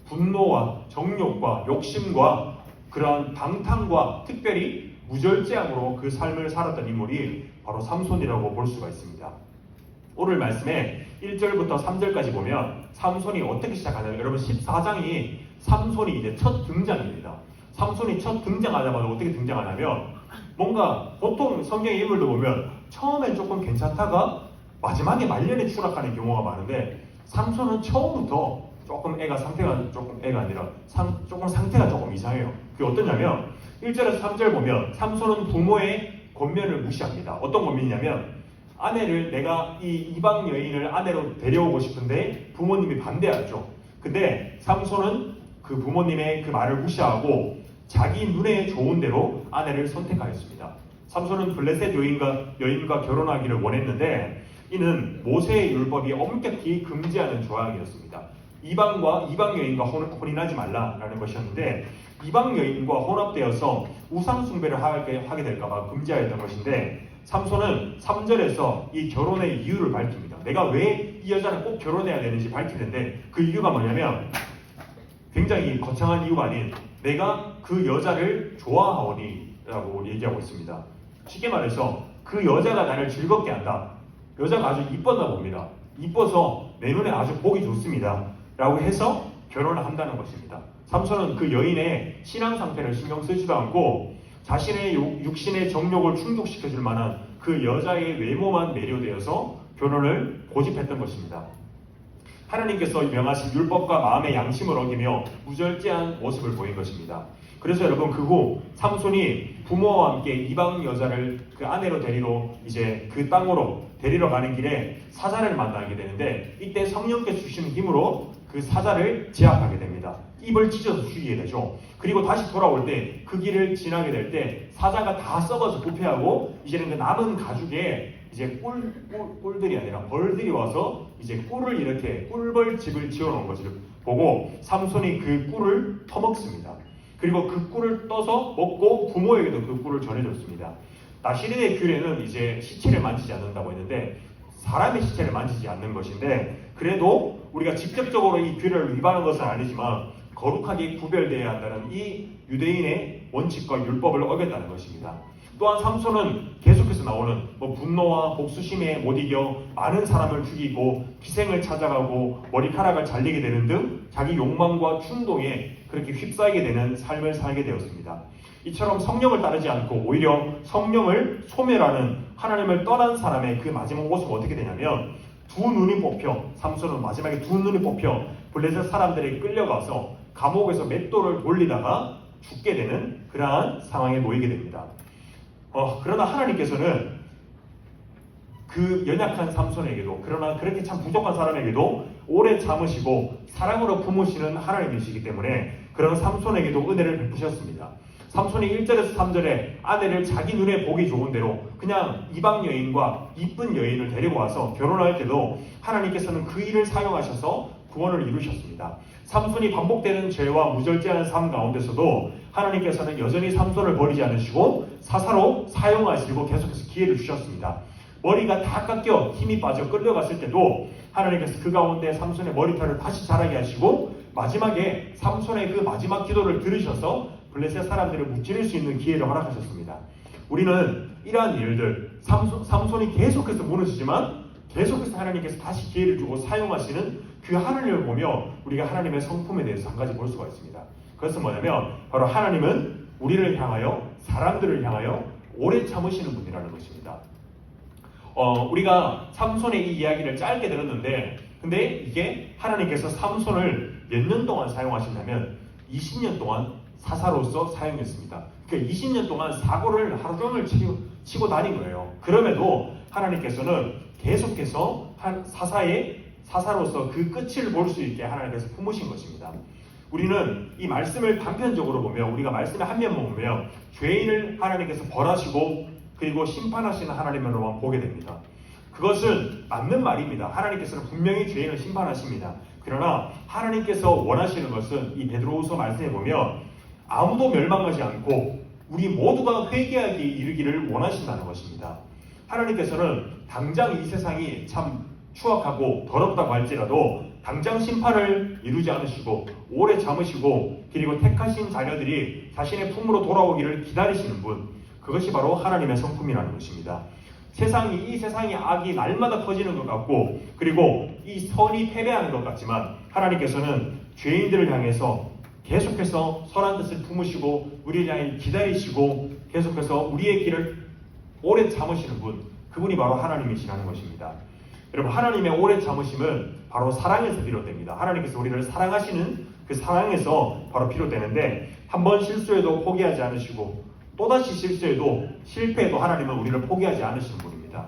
분노와 정욕과 욕심과 그러한 방탕과 특별히 무절제함으로 그 삶을 살았던 인물이 바로 삼손이라고 볼 수가 있습니다. 오늘 말씀에 1절부터 3절까지 보면 삼손이 어떻게 시작하냐면 여러분 14장이 삼손이 이제 첫 등장입니다. 삼손이 첫 등장하자마자 어떻게 등장하냐면 뭔가 보통 성경의 인물도 보면 처음엔 조금 괜찮다가 마지막에 말년에 추락하는 경우가 많은데 삼손은 처음부터 조금 상태가 조금 이상해요. 그게 어떠냐면 1절에서 3절 보면 삼손은 부모의 권면을 무시합니다. 어떤 권면이냐면 내가 이 이방 여인을 아내로 데려오고 싶은데 부모님이 반대하죠. 근데 삼손은 그 부모님의 그 말을 무시하고 자기 눈에 좋은 대로 아내를 선택하였습니다. 삼손은 블레셋 여인과 결혼하기를 원했는데 이는 모세의 율법이 엄격히 금지하는 조항이었습니다. 이방 여인과 혼인하지 말라라는 것이었는데 이방 여인과 혼합되어서 우상 숭배를 하게 될까봐 금지하였던 것인데 삼손은 3절에서 이 결혼의 이유를 밝힙니다. 내가 왜 이 여자를 꼭 결혼해야 되는지 밝히는데 그 이유가 뭐냐면 굉장히 거창한 이유가 아닌 내가 그 여자를 좋아하오니 라고 얘기하고 있습니다. 쉽게 말해서 그 여자가 나를 즐겁게 한다. 여자가 아주 이뻤나 봅니다. 이뻐서 내 눈에 아주 보기 좋습니다. 라고 해서 결혼을 한다는 것입니다. 삼손은 그 여인의 신앙 상태를 신경 쓰지도 않고 자신의 육신의 정욕을 충족시켜줄 만한 그 여자의 외모만 매료되어서 결혼을 고집했던 것입니다. 하나님께서 명하신 율법과 마음의 양심을 어기며 무절제한 모습을 보인 것입니다. 그래서 여러분 그 후 삼손이 부모와 함께 이방 여자를 그 아내로 데리러 이제 그 땅으로 데리러 가는 길에 사자를 만나게 되는데 이때 성령께서 주시는 힘으로 그 사자를 제압하게 됩니다. 입을 찢어서 죽이게 되죠. 그리고 다시 돌아올 때 그 길을 지나게 될 때 사자가 다 썩어서 부패하고 이제는 그 남은 가죽에 이제 꿀들이 아니라 벌들이 와서 이제 꿀을 이렇게 꿀벌집을 지어놓은 것을 보고 삼손이 그 꿀을 퍼먹습니다. 그리고 그 꿀을 떠서 먹고 부모에게도 그 꿀을 전해줬습니다. 나시린의 규례는 이제 시체를 만지지 않는다고 했는데 사람의 시체를 만지지 않는 것인데 그래도 우리가 직접적으로 이 규례를 위반한 것은 아니지만 거룩하게 구별되어야 한다는 이 유대인의 원칙과 율법을 어겼다는 것입니다. 또한 삼손은 계속해서 나오는 분노와 복수심에 못 이겨 많은 사람을 죽이고 기생을 찾아가고 머리카락을 잘리게 되는 등 자기 욕망과 충동에 그렇게 휩싸이게 되는 삶을 살게 되었습니다. 이처럼 성령을 따르지 않고 오히려 성령을 소멸하는 하나님을 떠난 사람의 그 마지막 모습은 어떻게 되냐면 두 눈이 뽑혀 삼손은 마지막에 두 눈이 뽑혀 블레셋 사람들에게 끌려가서 감옥에서 맷돌을 돌리다가 죽게 되는 그러한 상황에 놓이게 됩니다. 그러나 하나님께서는 그 연약한 삼손에게도 그러나 그렇게 참 부족한 사람에게도 오래 참으시고 사랑으로 품으시는 하나님이시기 때문에 그런 삼손에게도 은혜를 베푸셨습니다. 삼손이 1절에서 3절에 아내를 자기 눈에 보기 좋은 대로 그냥 이방 여인과 이쁜 여인을 데리고 와서 결혼할 때도 하나님께서는 그 일을 사용하셔서 구원을 이루셨습니다. 삼손이 반복되는 죄와 무절제하는 삶 가운데서도 하나님께서는 여전히 삼손을 버리지 않으시고 사사로 사용하시고 계속해서 기회를 주셨습니다. 머리가 다 깎여 힘이 빠져 끌려갔을 때도 하나님께서 그 가운데 삼손의 머리털을 다시 자라게 하시고 마지막에 삼손의 그 마지막 기도를 들으셔서 블레셋 사람들을 무찌를 수 있는 기회를 허락하셨습니다. 우리는 이러한 일들 삼손이 계속해서 무너지지만 계속해서 하나님께서 다시 기회를 주고 사용하시는 그 하나님을 보며 우리가 하나님의 성품에 대해서 한 가지 볼 수가 있습니다. 그것은 뭐냐면 바로 하나님은 우리를 향하여 사람들을 향하여 오래 참으시는 분이라는 것입니다. 우리가 삼손의 이 이야기를 짧게 들었는데 근데 이게 하나님께서 삼손을 몇 년 동안 사용하신다면 20년 동안 사사로서 사용했습니다. 그러니까 20년 동안 사고를 하루 종일 치고 다닌 거예요. 그럼에도 하나님께서는 계속해서 사사로서 그 끝을 볼 수 있게 하나님께서 품으신 것입니다. 우리는 이 말씀을 단편적으로 보면 우리가 말씀의 한 면만 보면 죄인을 하나님께서 벌하시고 그리고 심판하시는 하나님으로만 보게 됩니다. 그것은 맞는 말입니다. 하나님께서는 분명히 죄인을 심판하십니다. 그러나 하나님께서 원하시는 것은 이 베드로후서 말씀에 보면 아무도 멸망하지 않고 우리 모두가 회개하기에 이르기를 원하신다는 것입니다. 하나님께서는 당장 이 세상이 참 추악하고 더럽다고 할지라도 당장 심판을 이루지 않으시고 오래 참으시고 그리고 택하신 자녀들이 자신의 품으로 돌아오기를 기다리시는 분, 그것이 바로 하나님의 성품이라는 것입니다. 이 세상이 악이 날마다 터지는 것 같고 그리고 이 선이 패배하는 것 같지만 하나님께서는 죄인들을 향해서 계속해서 선한 뜻을 품으시고 우리를 향해 기다리시고 계속해서 우리의 길을 오래 참으시는 분, 그분이 바로 하나님이시라는 것입니다. 여러분, 하나님의 오래 참으심은 바로 사랑에서 비롯됩니다. 하나님께서 우리를 사랑하시는 그 사랑에서 바로 비롯되는데 한 번 실수해도 포기하지 않으시고 또다시 실패해도 하나님은 우리를 포기하지 않으시는 분입니다.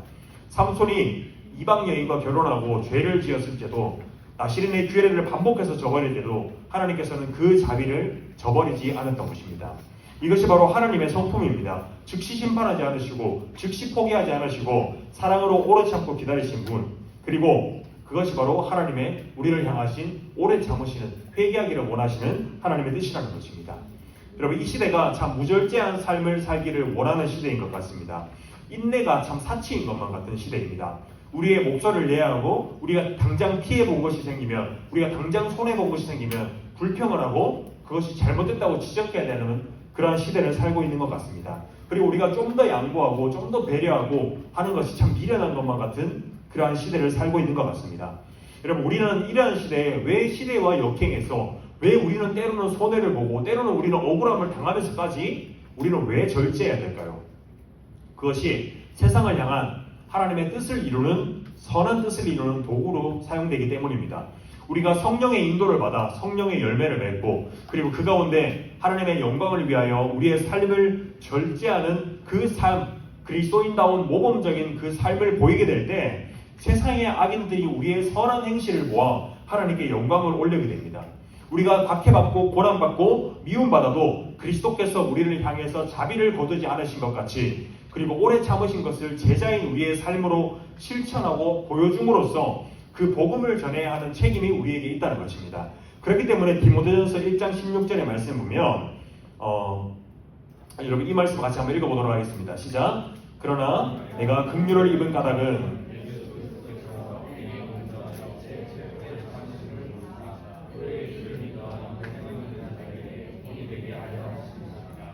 삼손이 이방 여인과 결혼하고 죄를 지었을 때도 나시린의 규례를 반복해서 저버릴 때도 하나님께서는 그 자비를 저버리지 않았던 것입니다. 이것이 바로 하나님의 성품입니다. 즉시 심판하지 않으시고 즉시 포기하지 않으시고 사랑으로 오래 참고 기다리신 분, 그리고 그것이 바로 하나님의 우리를 향하신 오래 참으시는, 회개하기를 원하시는 하나님의 뜻이라는 것입니다. 여러분, 이 시대가 참 무절제한 삶을 살기를 원하는 시대인 것 같습니다. 인내가 참 사치인 것만 같은 시대입니다. 우리의 목소리를 내야 하고, 우리가 당장 피해본 것이 생기면, 우리가 당장 손해본 것이 생기면 불평을 하고 그것이 잘못됐다고 지적해야 되는 그러한 시대를 살고 있는 것 같습니다. 그리고 우리가 좀 더 양보하고 좀 더 배려하고 하는 것이 참 미련한 것만 같은 그러한 시대를 살고 있는 것 같습니다. 여러분, 우리는 이러한 시대에 왜 시대와 역행해서, 왜 우리는 때로는 손해를 보고 때로는 우리는 억울함을 당하면서까지 우리는 왜 절제해야 될까요? 그것이 세상을 향한 하나님의 뜻을 이루는, 선한 뜻을 이루는 도구로 사용되기 때문입니다. 우리가 성령의 인도를 받아 성령의 열매를 맺고, 그리고 그 가운데 하나님의 영광을 위하여 우리의 삶을 절제하는 그 삶, 그리스도인다운 모범적인 그 삶을 보이게 될 때 세상의 악인들이 우리의 선한 행실을 보아 하나님께 영광을 올리게 됩니다. 우리가 박해받고 고난받고 미움받아도 그리스도께서 우리를 향해서 자비를 거두지 않으신 것 같이, 그리고 오래 참으신 것을 제자인 우리의 삶으로 실천하고 보여줌으로써 그 복음을 전해야 하는 책임이 우리에게 있다는 것입니다. 그렇기 때문에 디모데전서 1장 16절의 말씀 보면 여러분, 이 말씀 같이 한번 읽어보도록 하겠습니다. 시작. 그러나 내가 긍휼을 입은 까닭은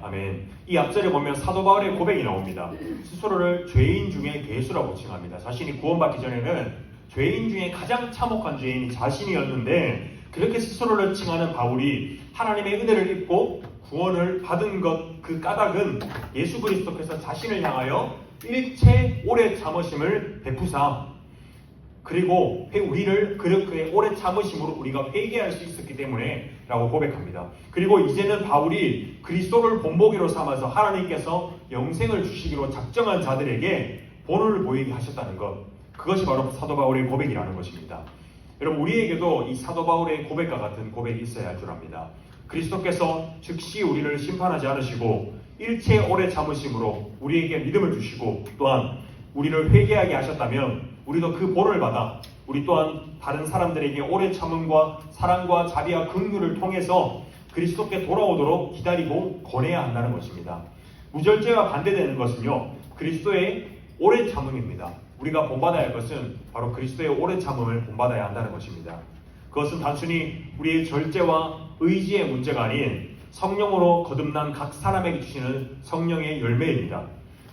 아멘. 이 앞절에 보면 사도 바울의 고백이 나옵니다. 스스로를 죄인 중에 괴수라고 칭합니다. 자신이 구원받기 전에는 죄인 중에 가장 참혹한 죄인이 자신이었는데, 그렇게 스스로를 칭하는 바울이 하나님의 은혜를 입고 구원을 받은 것, 그 까닭은 예수 그리스도께서 자신을 향하여 일체 오래 참으심을 베푸사, 그리고 우리를 그렇게 오래 참으심으로 우리가 회개할 수 있었기 때문에 라고 고백합니다. 그리고 이제는 바울이 그리스도를 본보기로 삼아서 하나님께서 영생을 주시기로 작정한 자들에게 본을 보이게 하셨다는 것, 그것이 바로 사도 바울의 고백이라는 것입니다. 여러분, 우리에게도 이 사도 바울의 고백과 같은 고백이 있어야 할 줄 압니다. 그리스도께서 즉시 우리를 심판하지 않으시고 일체 오래 참으심으로 우리에게 믿음을 주시고 또한 우리를 회개하게 하셨다면 우리도 그 본을 받아 우리 또한 다른 사람들에게 오래 참음과 사랑과 자비와 긍휼을 통해서 그리스도께 돌아오도록 기다리고 권해야 한다는 것입니다. 무절제와 반대되는 것은요, 그리스도의 오래 참음입니다. 우리가 본받아야 할 것은 바로 그리스도의 오래 참음을 본받아야 한다는 것입니다. 그것은 단순히 우리의 절제와 의지의 문제가 아닌 성령으로 거듭난 각 사람에게 주시는 성령의 열매입니다.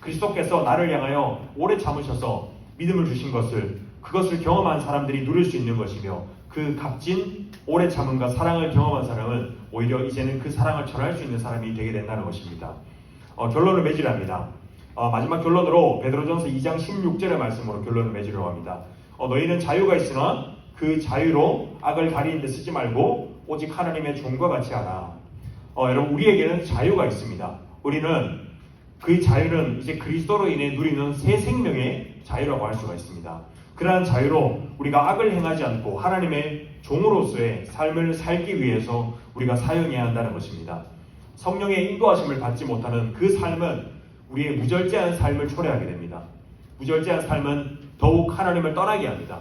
그리스도께서 나를 향하여 오래 참으셔서 믿음을 주신 것을, 그것을 경험한 사람들이 누릴 수 있는 것이며, 그 값진 오래 참음과 사랑을 경험한 사람은 오히려 이제는 그 사랑을 전할 수 있는 사람이 되게 된다는 것입니다. 결론을 맺으랍니다. 마지막 결론으로 베드로전서 2장 16절의 말씀으로 결론을 맺으려고 합니다. 너희는 자유가 있으나 그 자유로 악을 가리는 데 쓰지 말고 오직 하나님의 종과 같이 하라. 여러분, 우리에게는 자유가 있습니다. 우리는 그 자유는 이제 그리스도로 인해 누리는 새 생명의 자유라고 할 수가 있습니다. 그러한 자유로 우리가 악을 행하지 않고 하나님의 종으로서의 삶을 살기 위해서 우리가 사용해야 한다는 것입니다. 성령의 인도하심을 받지 못하는 그 삶은 우리의 무절제한 삶을 초래하게 됩니다. 무절제한 삶은 더욱 하나님을 떠나게 합니다.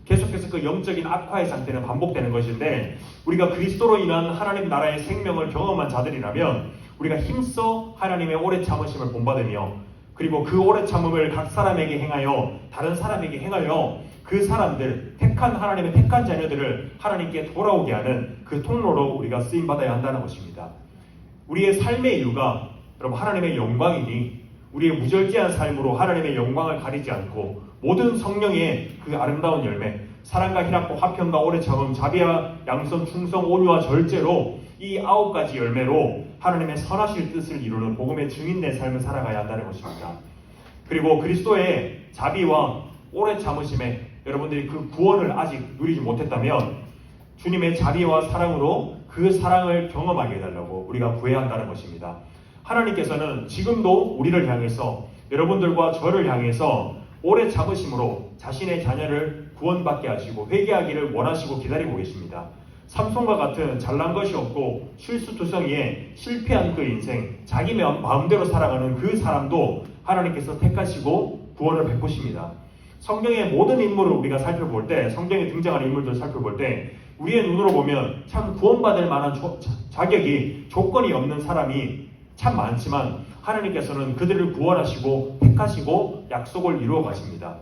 계속해서 그 영적인 악화의 상태는 반복되는 것인데, 우리가 그리스도로 인한 하나님 나라의 생명을 경험한 자들이라면 우리가 힘써 하나님의 오래 참으심을 본받으며, 그리고 그 오래 참음을 각 사람에게 행하여 다른 사람에게 행하여 그 사람들, 택한 하나님의 택한 자녀들을 하나님께 돌아오게 하는 그 통로로 우리가 쓰임받아야 한다는 것입니다. 우리의 삶의 이유가 여러분 하나님의 영광이니 우리의 무절제한 삶으로 하나님의 영광을 가리지 않고 모든 성령의 그 아름다운 열매, 사랑과 희락과 화평과 오래 참음, 자비와 양선, 충성, 온유와 절제로 이 9가지 열매로 하나님의 선하실 뜻을 이루는 복음의 증인된 삶을 살아가야 한다는 것입니다. 그리고 그리스도의 자비와 오래 참으심에 여러분들이 그 구원을 아직 누리지 못했다면 주님의 자비와 사랑으로 그 사랑을 경험하게 해달라고 우리가 구해야 한다는 것입니다. 하나님께서는 지금도 우리를 향해서, 여러분들과 저를 향해서 오래 참으심으로 자신의 자녀를 구원받게 하시고 회개하기를 원하시고 기다리고 계십니다. 삼손과 같은 잘난 것이 없고 실수투성이에 실패한 그 인생, 자기 마음대로 살아가는 그 사람도 하나님께서 택하시고 구원을 베푸십니다. 성경의 모든 인물을 우리가 살펴볼 때, 성경에 등장하는 인물들을 살펴볼 때 우리의 눈으로 보면 참 구원받을 만한 자격이 조건이 없는 사람이 참 많지만 하나님께서는 그들을 구원하시고 택하시고 약속을 이루어 가십니다.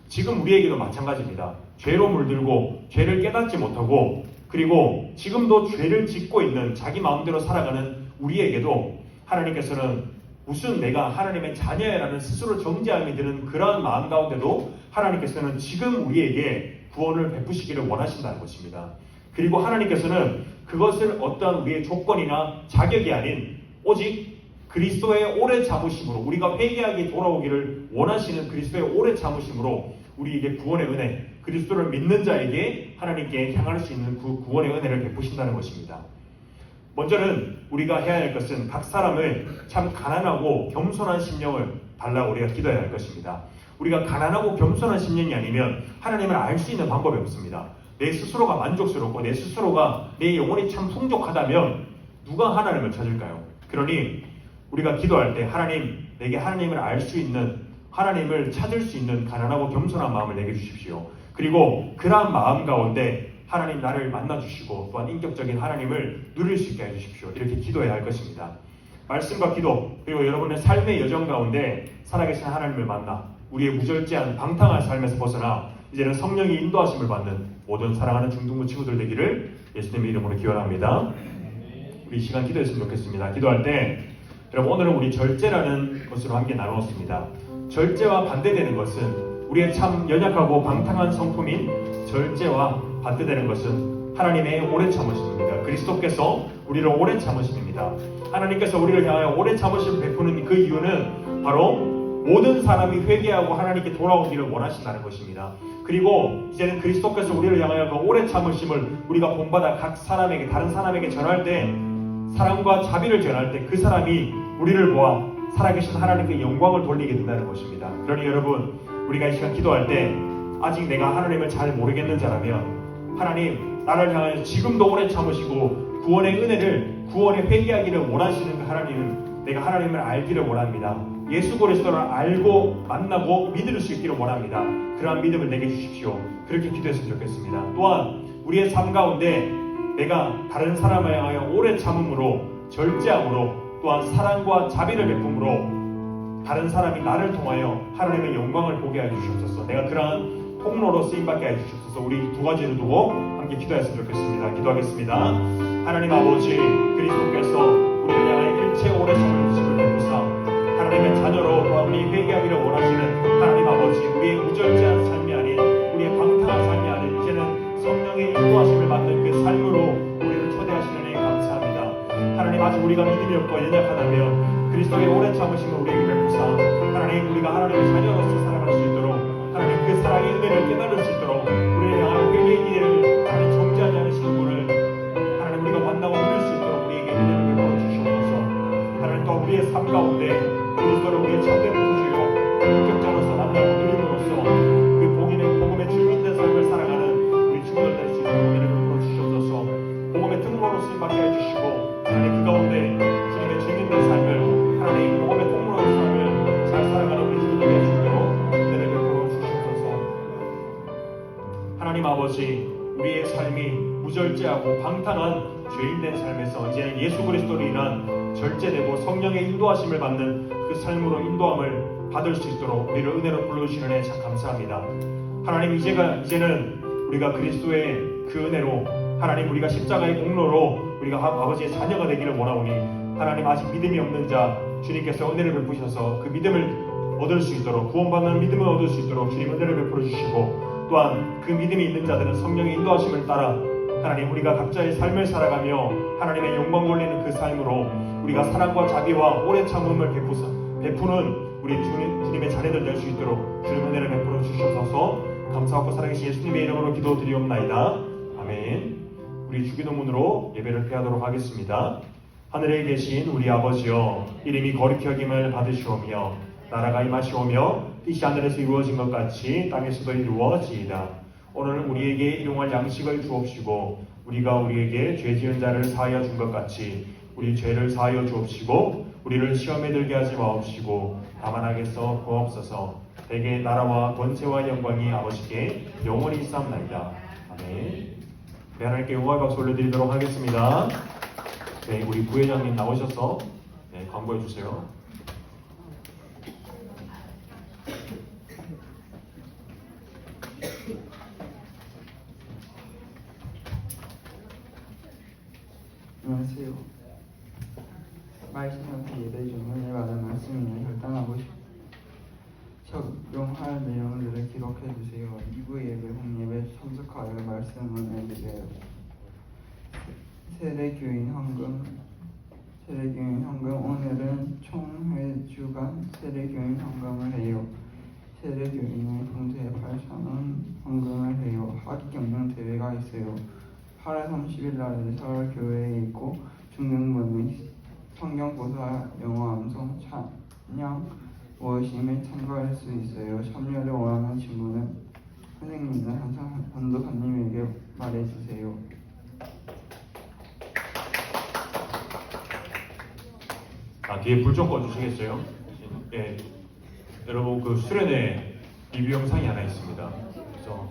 지금 우리에게도 마찬가지입니다. 죄로 물들고 죄를 깨닫지 못하고 그리고 지금도 죄를 짓고 있는 자기 마음대로 살아가는 우리에게도 하나님께서는 무슨 내가 하나님의 자녀라는 스스로 정죄함이 드는 그러한 마음 가운데도 하나님께서는 지금 우리에게 구원을 베푸시기를 원하신다는 것입니다. 그리고 하나님께서는 그것을 어떠한 우리의 조건이나 자격이 아닌 오직 그리스도의 오래 참으심으로 우리가 회개하게 돌아오기를 원하시는 그리스도의 오래 참으심으로 우리에게 구원의 은혜, 그리스도를 믿는 자에게 하나님께 향할 수 있는 그 구원의 은혜를 베푸신다는 것입니다. 먼저는 우리가 해야 할 것은 각 사람을 참 가난하고 겸손한 심령을 달라고 우리가 기도해야 할 것입니다. 우리가 가난하고 겸손한 심령이 아니면 하나님을 알 수 있는 방법이 없습니다. 내 스스로가 만족스럽고 내 스스로가 내 영혼이 참 풍족하다면 누가 하나님을 찾을까요? 그러니 우리가 기도할 때 하나님, 내게 하나님을 알 수 있는, 하나님을 찾을 수 있는 가난하고 겸손한 마음을 내게 주십시오. 그리고 그러한 마음 가운데 하나님 나를 만나주시고 또한 인격적인 하나님을 누릴 수 있게 해주십시오. 이렇게 기도해야 할 것입니다. 말씀과 기도 그리고 여러분의 삶의 여정 가운데 살아계신 하나님을 만나 우리의 무절제한 방탕한 삶에서 벗어나 이제는 성령이 인도하심을 받는 모든 사랑하는 중등부 친구들 되기를 예수님의 이름으로 기원합니다. 우리 이 시간 기도했으면 좋겠습니다. 기도할 때 여러분 오늘은 우리 절제라는 것으로 함께 나누었습니다. 절제와 반대되는 것은 우리의 참 연약하고 방탕한 성품인 절제와 반대되는 것은 하나님의 오래 참으심입니다. 그리스도께서 우리를 오래 참으심입니다. 하나님께서 우리를 향하여 오래 참으심을 베푸는 그 이유는 바로 모든 사람이 회개하고 하나님께 돌아오기를 원하신다는 것입니다. 그리고 이제는 그리스도께서 우리를 향하여 그 오래 참으심을 우리가 본받아 각 사람에게, 다른 사람에게 전할 때, 사랑과 자비를 전할 때 그 사람이 우리를 보아 살아계신 하나님께 영광을 돌리게 된다는 것입니다. 그러니 여러분, 우리가 이 시간 기도할 때 아직 내가 하나님을 잘 모르겠는 자라면 하나님, 나를 향하여 지금도 오래 참으시고 구원의 은혜를, 구원의 회개하기를 원하시는 그 하나님은 내가 하나님을 알기를 원합니다. 예수 그리스도를 알고 만나고 믿을 수 있기를 원합니다. 그러한 믿음을 내게 주십시오. 그렇게 기도했으면 좋겠습니다. 또한 우리의 삶 가운데 내가 다른 사람을 향하여 오래 참음으로, 절제함으로, 또한 사랑과 자비를 베품으로 다른 사람이 나를 통하여 하나님의 영광을 보게 하여 주시옵소서. 내가 그러한 통로로 쓰임받게 하여 주시옵소서. 우리 두 가지를 두고 함께 기도했으면 좋겠습니다. 기도하겠습니다. 하나님 아버지, 그리스도께서 우리를 향하여 일체 오래 참으심을 베푸사 하나님의 자녀로 또한 우리 회개하기를 원하시는 하나님 아버지, 우리의 무절제한 삶이 아닌 우리의 방탕한 삶이 아닌 이제는 성령의 인도하심을 받는 그 삶으로 우리를 초대하시는 데 감사합니다. 하나님, 아직 우리가 믿음이 없고 연약하다면 그리스도의 오래 참으심을 우리에게 베푸사 하나님, 우리가 하나님의 자녀로서 살아갈 수 있도록 하나님 그 사랑의 은혜를 깨달을 수 있도록 우리를 향한 회개의 기회를 하나님 정죄하지 않으시는 분을 하나님 우리가 만나고 누릴 수 있도록 우리에게 은혜를 베풀어 주시옵소서. 하나님, 또 우리의 삶 가운데 그리스도를 우리의 참된 구주요 인격자로서 만나고 누림으로써 그 복음의 주민된 삶을 살아가는 우리 친구들 될 수 있도록 은혜를 베풀어 주시옵소서. 복음의 등로로 쓰임받게 해주시고 하나님 그 가운데 주님의 주민된 삶을 하나님 복음의 통로로 삶을 잘 살아가는 우리 친구들 될 수 있도록 은혜를 베풀어 주시옵소서. 하나님 아버지, 우리의 삶이 무절제하고 방탕한 죄인된 삶에서 이제는 예수 그리스도로 인한 절제되고 성령의 인도하심을 받는 그 삶으로 인도함을 받을 수 있도록 우리를 은혜로 불러주시는 애 참 감사합니다. 하나님, 이제는 우리가 그리스도의 그 은혜로 하나님 우리가 십자가의 공로로 우리가 아버지의 자녀가 되기를 원하오니 하나님, 아직 믿음이 없는 자 주님께서 은혜를 베푸셔서 그 믿음을 얻을 수 있도록, 구원받는 믿음을 얻을 수 있도록 주님 은혜를 베풀어 주시고 또한 그 믿음이 있는 자들은 성령의 인도하심을 따라 하나님 우리가 각자의 삶을 살아가며 하나님의 영광 돌리는 그 삶으로 우리가 사랑과 자비와 오래 참음을 베푸는 우리 주님의 자녀들 될 수 있도록 주님 은혜를 베풀어 주셔서 감사하고 살아계신 예수님의 이름으로 기도드리옵나이다. 아멘. 우리 주기도문으로 예배를 폐하도록 하겠습니다. 하늘에 계신 우리 아버지여, 이름이 거룩히 여김을 받으시오며 나라가 임하시오며 뜻이 하늘에서 이루어진 것 같이 땅에서도 이루어지이다. 오늘 우리에게 일용할 양식을 주옵시고 우리가 우리에게 죄 지은 자를 사하여 준 것 같이 우리 죄를 사하여 주옵시고 우리를 시험에 들게 하지 마옵시고 다만 하게서 구하옵소서. 대개 나라와 권세와 영광이 아버지께 영원히 있사옵나이다. 아멘. 네, 하나님께 영광의 박수 올려드리도록 하겠습니다. 네, 우리 부회장님 나오셔서 네, 광고해 주세요. 안녕하세요. 말씀하신 예배 중 은혜 받은 말씀을 결단하고 적용할 내용들을 기록해 주세요. 2부 예배 후 예배 참석하여 말씀을 드려요. 세례교인 헌금 오늘은 총회 주간 세례교인 헌금을 해요. 세례교인의 봉투에 8,000원 헌금을 해요. 학기 경영 대회가 있어요. 8월 30일 날에 서울 교회에 있고 중등부는 성경보사 영어 암송 찬양 워심에 참가할 수 있어요. 참여를 원하는 친구는 선생님이나 항상 전도사님에게 말해주세요. 뒤에 불 좀 꺼주시겠어요? 예, 여러분 그 수련회 리뷰 영상이 하나 있습니다. 그래서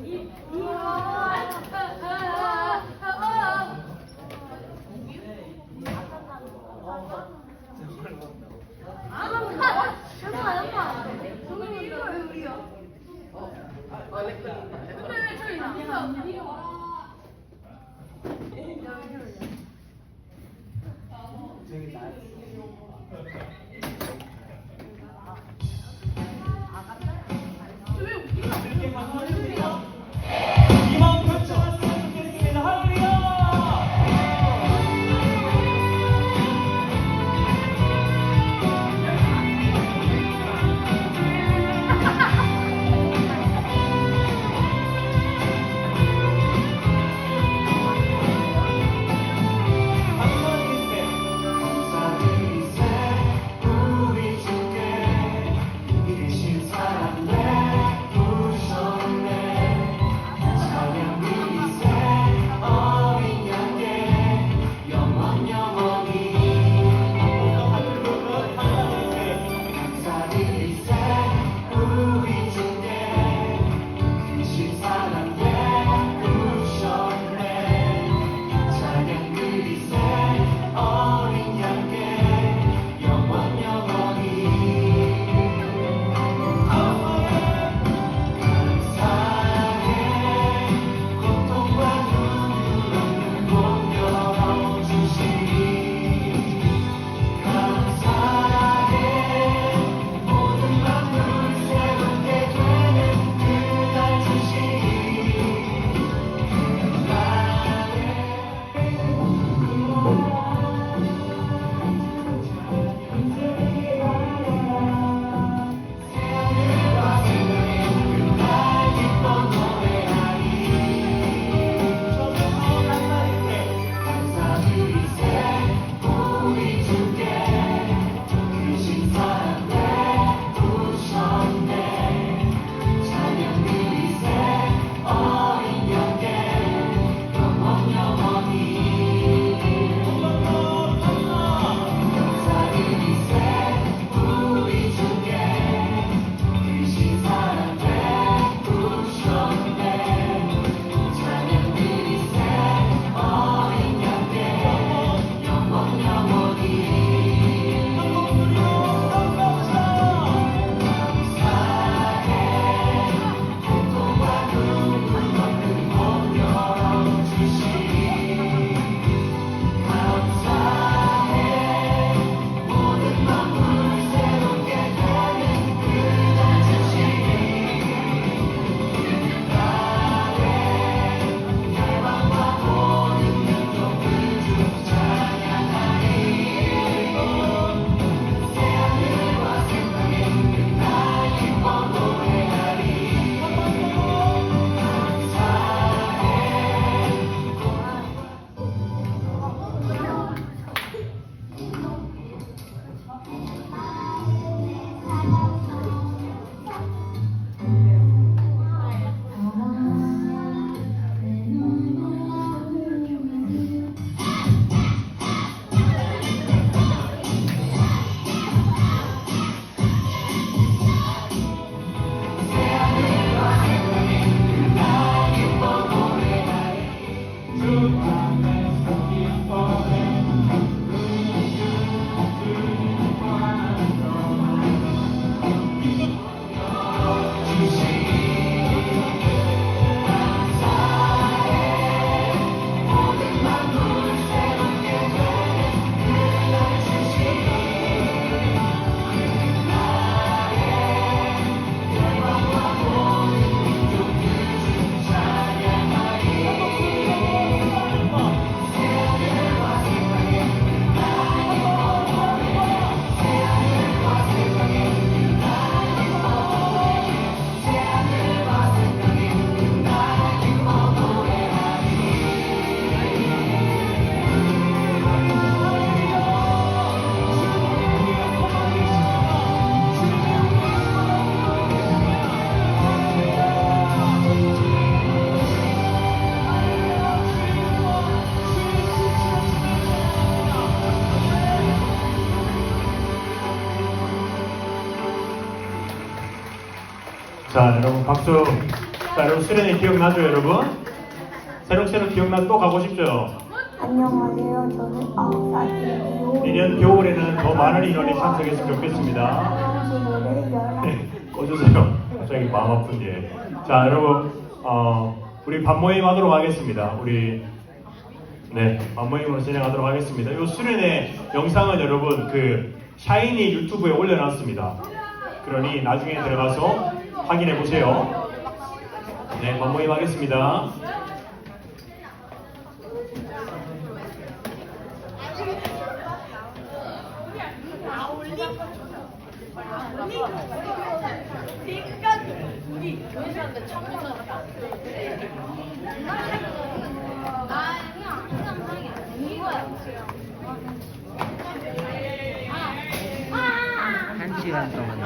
자, 여러분 박수. 자, 여러분 수련회 기억나죠, 여러분? 새록새록 기억나 또 가고 싶죠? 안녕하세요. 저는 9살이에요. 내년 겨울에는 더 많은 인원이 참석했으면 좋겠습니다. 노래 열한 꺼주세요. 갑자기 마음 아픈 일. 자, 여러분, 우리 반모임 하도록 하겠습니다. 우리 반모임으로 진행하도록 하겠습니다. 이 수련회 영상은 여러분 그 샤이니 유튜브에 올려놨습니다. 그러니 나중에 들어가서 확인해 보세요. 네, 반모임 하겠습니다. 우리 교회사람들 처음 보는 거야. 아니야, 그냥 이거야. 한 시간 동안 네.